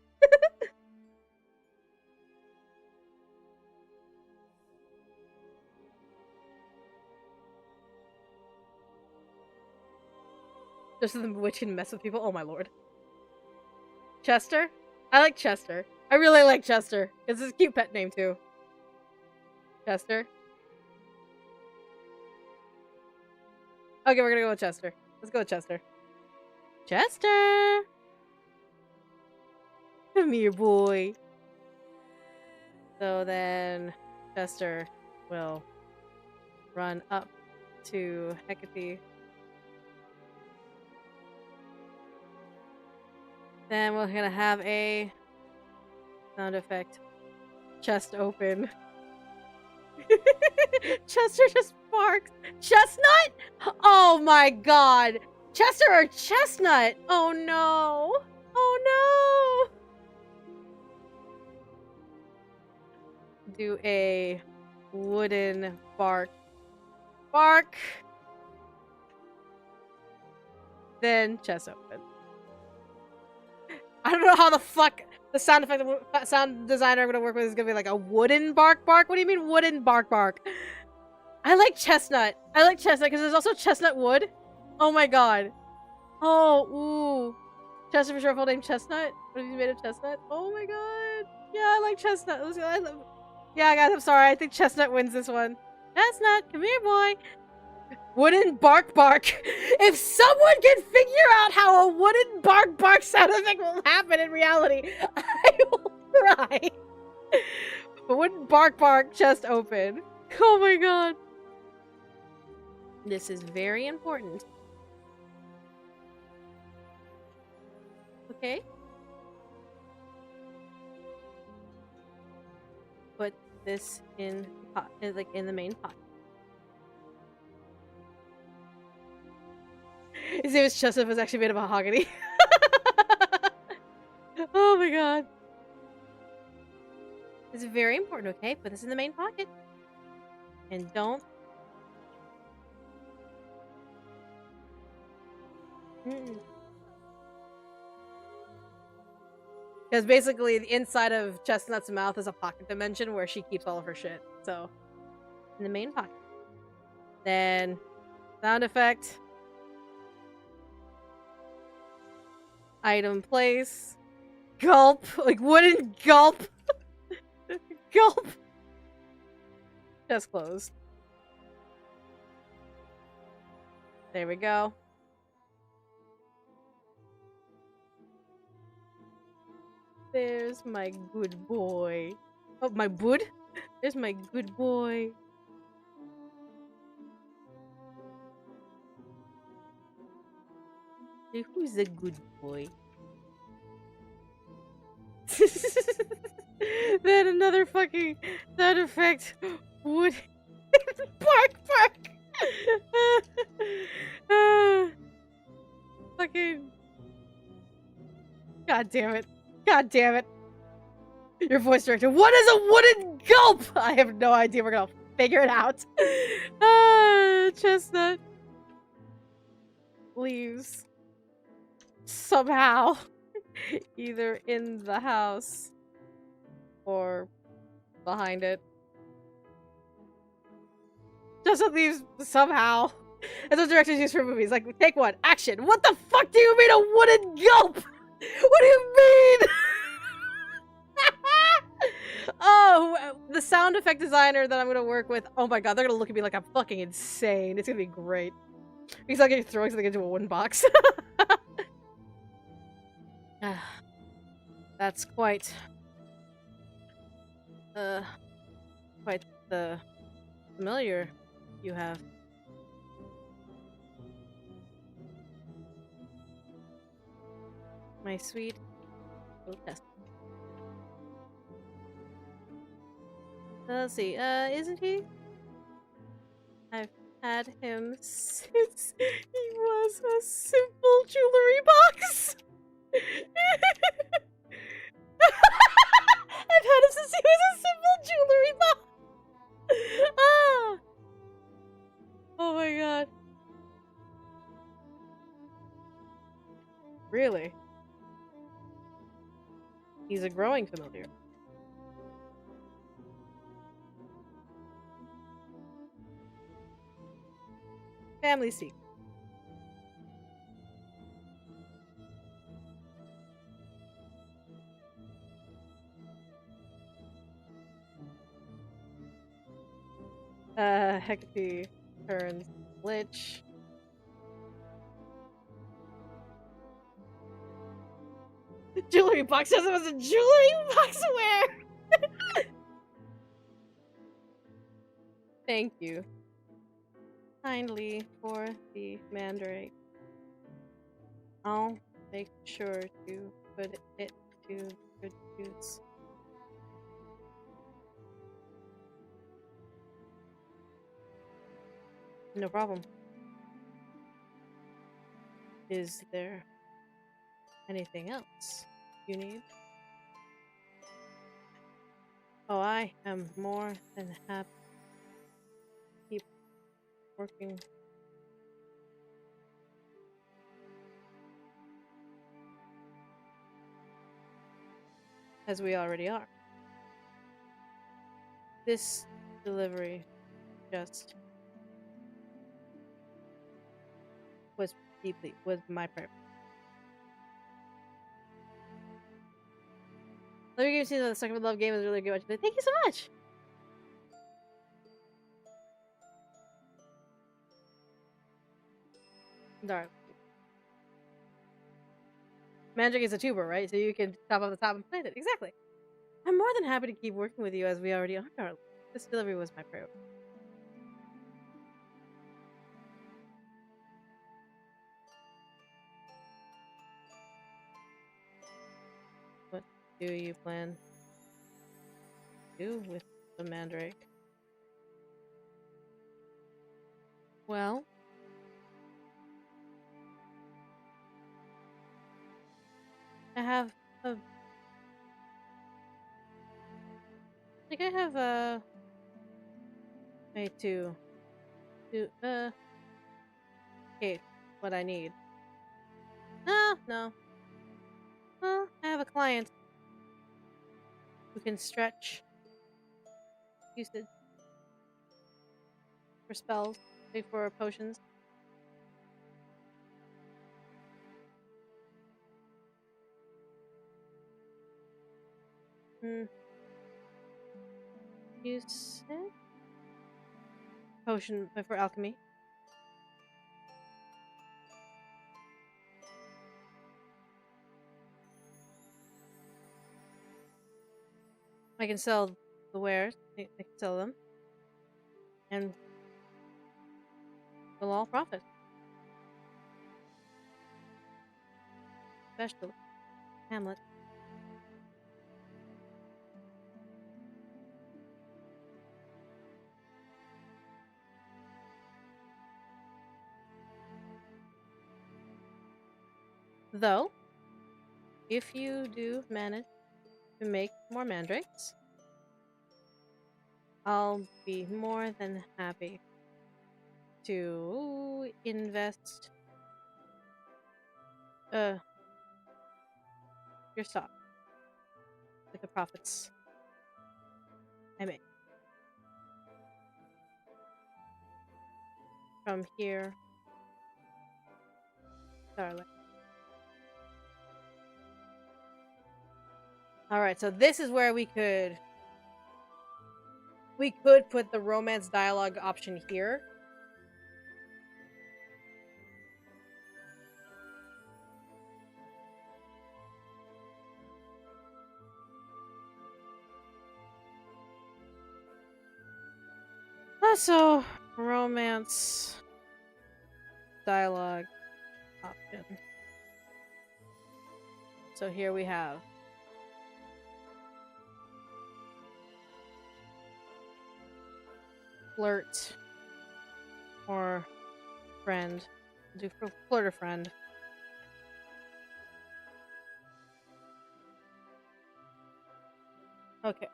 Just so the witch can mess with people. Oh my lord. Chester? I like Chester. I really like Chester. It's a cute pet name too. Chester. Okay, we're gonna go with Chester. Let's go with Chester. Chester! Come here, boy. So then Chester will run up to Hecate. Then we're gonna have a sound effect. Chest open. Chester just barks. Chestnut? Oh my god. Chester or Chestnut? Oh no. Oh no. Do a wooden bark. Bark. Then chest open. I don't know how the fuck the sound effect sound designer I'm gonna work with is gonna be like a wooden bark bark. What do you mean wooden bark bark? I like chestnut. I like chestnut because there's also chestnut wood. Oh my god. Oh, ooh. Chester for sure, full name Chestnut. What if he's made of chestnut? Oh my god. Yeah, I like Chestnut. Yeah, guys, I'm sorry. I think Chestnut wins this one. Chestnut, come here, boy. Wooden bark bark. If someone can figure out how a wooden bark bark sound effect will happen in reality, I will cry. Wooden bark bark, chest open. Oh my god. This is very important. Okay. Put this in pot, like in the main pot. His name is Chestnut was actually made of mahogany. Oh my god. This is very important, okay? Put this in the main pocket. And don't... Because basically the inside of Chestnut's mouth is a pocket dimension where she keeps all of her shit. So, in the main pocket. Then, sound effect. Item place. Gulp. Like wooden gulp. Gulp. Just closed. There we go. There's my good boy. Oh, my bud? There's my good boy. Hey, who's the good boy? Then another fucking sound effect. Wood. Bark, bark. Fucking. God damn it. God damn it. Your voice director. What is a wooden gulp? I have no idea. We're gonna figure it out. Chestnut leaves. Somehow. Either in the house or behind it. Chestnut leaves somehow. That's what directors use for movies. Like, take one. Action. What the fuck do you mean a wooden gulp? What do you mean? Oh, the sound effect designer that I'm gonna work with. Oh my god, they're gonna look at me like I'm fucking insane. It's gonna be great. Because I'm gonna be throwing something into a wooden box. That's quite the familiar you have. My sweet little test. Let's see, isn't he? I've had him since he was a simple jewelry box. I've had him since he was a simple jewelry box. Ah. Oh my god. Really? He's a growing familiar. Family secret. Hecate turns Lich. Jewelry box says it was a jewelry box where? Thank you kindly for the mandrake. I'll make sure to put it to good use. No problem. Is there anything else you need? Oh, I am more than happy to keep working. As we already are. This delivery just was my prayer. Other games seems like the second love game is really good. Thank you so much. Darn. Magic is a tuber, right? So you can top up the top and plant it. Exactly. I'm more than happy to keep working with you as we already are, darling. This delivery was my priority. What do you plan to do with the mandrake? Well, I have a... I have a... way to... okay, what I need. No. Well, I have a client who can stretch usage for spells, for potions. Use it? Potion for alchemy. I can sell the wares. I can sell them. And we'll all profit. Especially Hamlet. Though, if you do manage to make more mandrakes, I'll be more than happy to invest your stock with the profits I make from here, darling. Alright, so this is where we could put the romance dialogue option here. So, romance dialogue option. So here we have flirt or friend. Do flirt or friend. Okay.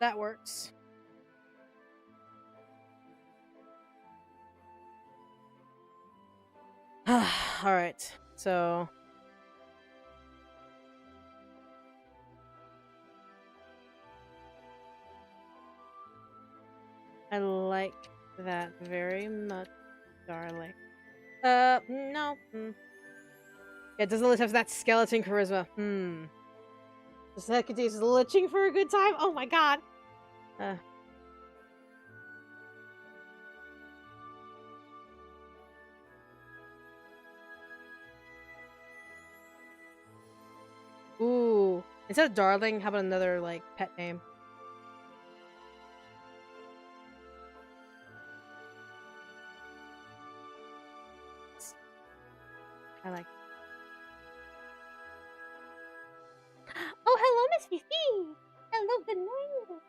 That works. Alright, so... I like that very much, darling. No. It doesn't really have that skeleton charisma. This Hecate is liching for a good time. Oh my god. Ooh. Instead of darling, how about another like pet name? I like. Oh, hello, Miss Fifi. Hello, good morning.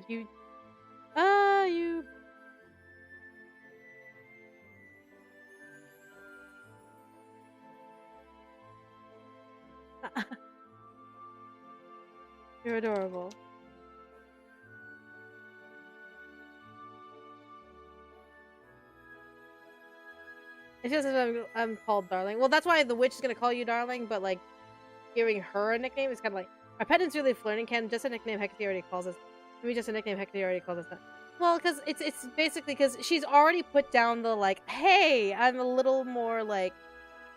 You. You. You're adorable. It's just that I'm called Darling. Well, that's why the witch is gonna call you Darling, but like giving her a nickname is kind of like our pet is really flirting. Can just a nickname Hecate already calls us. Maybe just a nickname Hecate already calls us that. Well, because it's basically because she's already put down the like, hey, I'm a little more like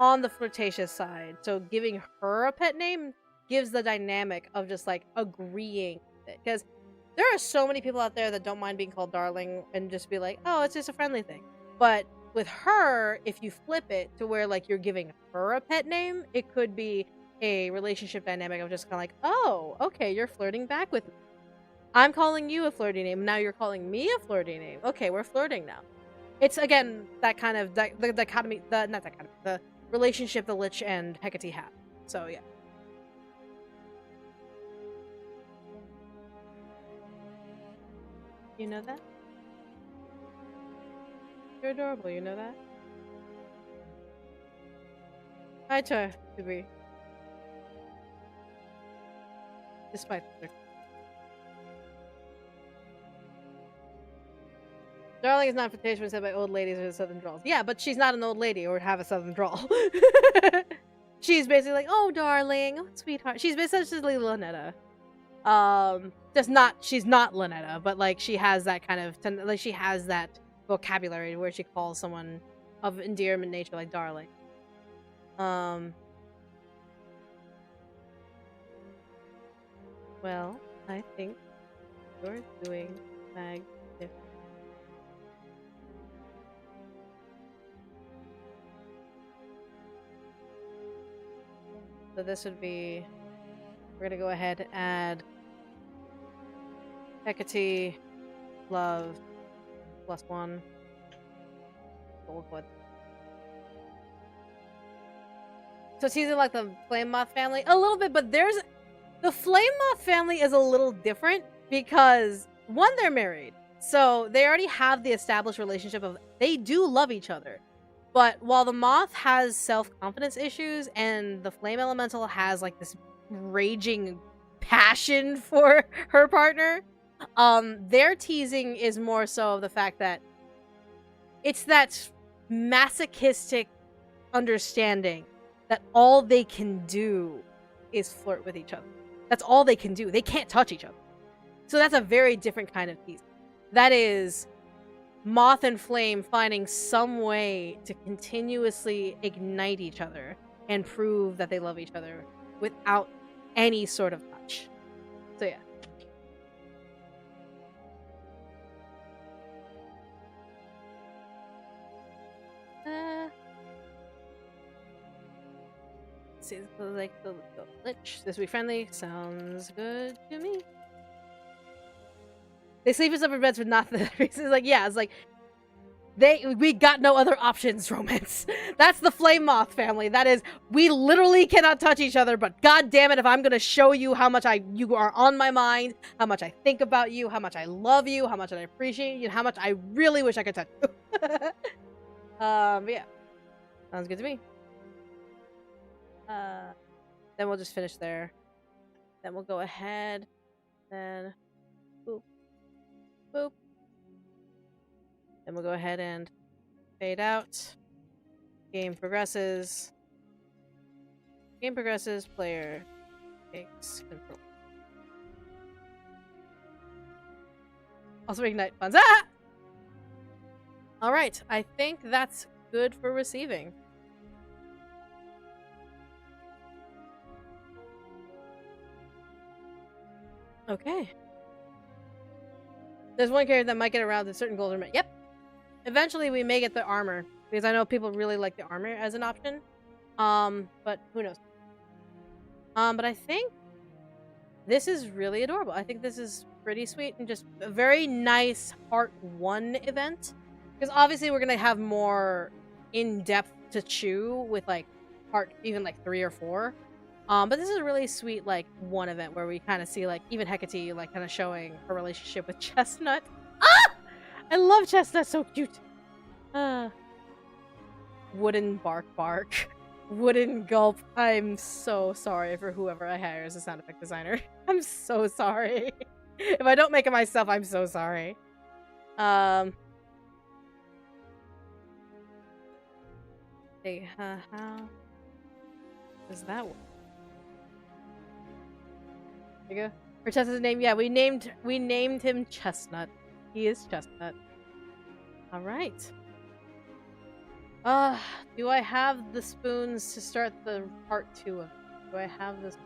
on the flirtatious side. So giving her a pet name gives the dynamic of just like agreeing with it. Because there are so many people out there that don't mind being called darling and just be like, oh, it's just a friendly thing. But with her, if you flip it to where like you're giving her a pet name, it could be a relationship dynamic of just kind of like, oh, okay, you're flirting back with me. I'm calling you a flirty name. Now you're calling me a flirty name. Okay, we're flirting now. It's again that kind of the dichotomy, the relationship the Lich and Hecate have. So yeah. You know that? You're adorable, you know that? I try to be. Despite the Darling is not flirtation said by old ladies or southern drawls. Yeah, but she's not an old lady or have a southern drawl. She's basically like, oh darling, oh sweetheart. She's basically Lynetta. She's not Lynetta, but like she has that kind of like she has that vocabulary where she calls someone of endearment nature like darling. Well, I think you're doing magnificent. So this would be, we're gonna go ahead and add Hecate, love, +1. So it's using like the flame moth family a little bit, but there's the flame moth family is a little different because one, they're married, so they already have the established relationship of they do love each other. But while the moth has self-confidence issues and the flame elemental has like this raging passion for her partner, their teasing is more so of the fact that it's that masochistic understanding that all they can do is flirt with each other. That's all they can do. They can't touch each other. So that's a very different kind of tease. That is Moth and Flame finding some way to continuously ignite each other and prove that they love each other without any sort of touch. So yeah. See, like the Lich. This will be friendly. Sounds good to me. They sleep in separate beds for not the reasons. Like, yeah, it's like we got no other options, romance. That's the Flame Moth family. That is, we literally cannot touch each other, but god damn it, if I'm gonna show you how much you are on my mind, how much I think about you, how much I love you, how much I appreciate you, and how much I really wish I could touch you. But yeah. Sounds good to me. Then we'll just finish there. Then we'll go ahead. Then boop. Boop. Then we'll go ahead and fade out. Game progresses. Game progresses. Player takes control. Also ignite funds. Ah! Alright, I think that's good for receiving. Okay. There's one character that might get around to certain goals are met. Yep. Eventually we may get the armor. Because I know people really like the armor as an option. But who knows? But I think this is really adorable. I think this is pretty sweet and just a very nice part 1 event. Because obviously we're gonna have more in-depth to chew with like part even like 3 or 4. But this is a really sweet like 1 event where we kind of see like even Hecate like kind of showing her relationship with Chestnut. Ah! I love Chestnut, so cute. Wooden bark. Wooden gulp. I'm so sorry for whoever I hire as a sound effect designer. I'm so sorry. If I don't make it myself, I'm so sorry. Hey, how does that work? There you go. For Chestnut's name, yeah, we named him Chestnut. He is Chestnut. All right. Do I have the spoons to start the part 2 of it? Do I have this?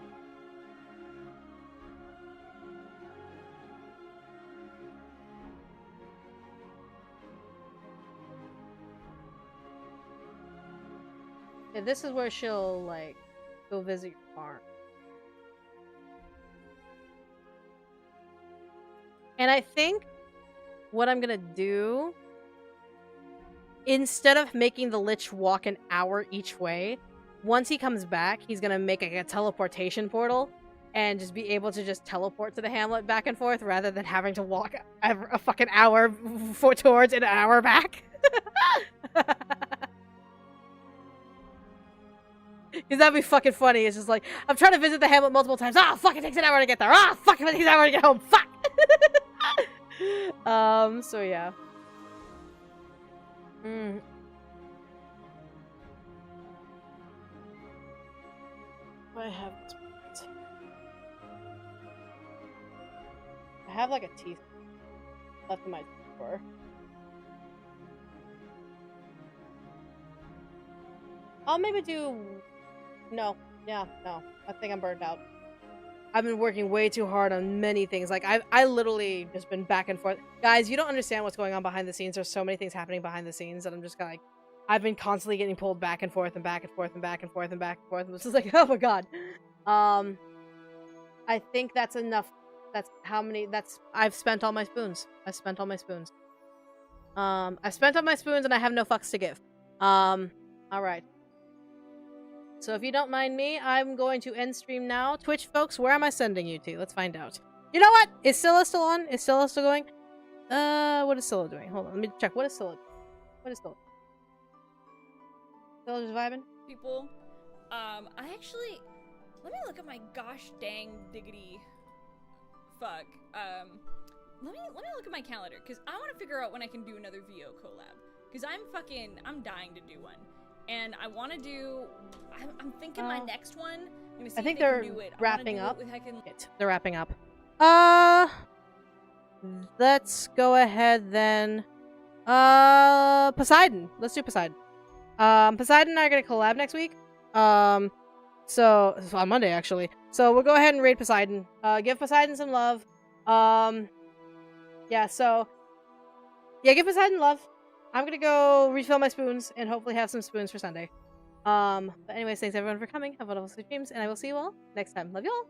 Yeah, this is where she'll like go visit your farm. And I think what I'm gonna do, instead of making the Lich walk an hour each way, once he comes back, he's gonna make like a teleportation portal and just be able to just teleport to the hamlet back and forth rather than having to walk a fucking hour towards and an hour back. Because that'd be fucking funny. It's just like, I'm trying to visit the hamlet multiple times. Ah, fuck, it takes an hour to get there. Ah, fuck, it takes an hour to get home. Fuck! So yeah. I have this point. I have like a teeth left in my drawer. I'll maybe do... No. Yeah, no. I think I'm burned out. I've been working way too hard on many things. Like, I literally just been back and forth. Guys, you don't understand what's going on behind the scenes. There's so many things happening behind the scenes that I'm just kind of like... I've been constantly getting pulled back and forth and back and forth and back and forth and back and forth. And it's just like, oh my god. I think that's enough. That's how many... I've spent all my spoons. I've spent all my spoons. I've spent all my spoons and I have no fucks to give. Alright. So if you don't mind me, I'm going to end stream now. Twitch folks, where am I sending you to? Let's find out. You know what? Is Scylla still on? Is Scylla still going? What is Scylla doing? Hold on, let me check. What is Scylla doing? What is Scylla? Scylla just vibing? People, I actually... Let me look at my gosh dang diggity... Fuck. Let me look at my calendar, because I want to figure out when I can do another VO collab. Because I'm dying to do one. And I want to do... I'm thinking my next one. I'm gonna see I think if they they're can do it. wrapping up. With They're wrapping up. Let's go ahead then. Poseidon. Let's do Poseidon. Poseidon and I are gonna collab next week. So it's on Monday actually. So we'll go ahead and raid Poseidon. Give Poseidon some love. Yeah. So yeah, give Poseidon love. I'm gonna go refill my spoons and hopefully have some spoons for Sunday. But anyways, thanks everyone for coming. Have wonderful streams, and I will see you all next time. Love you all.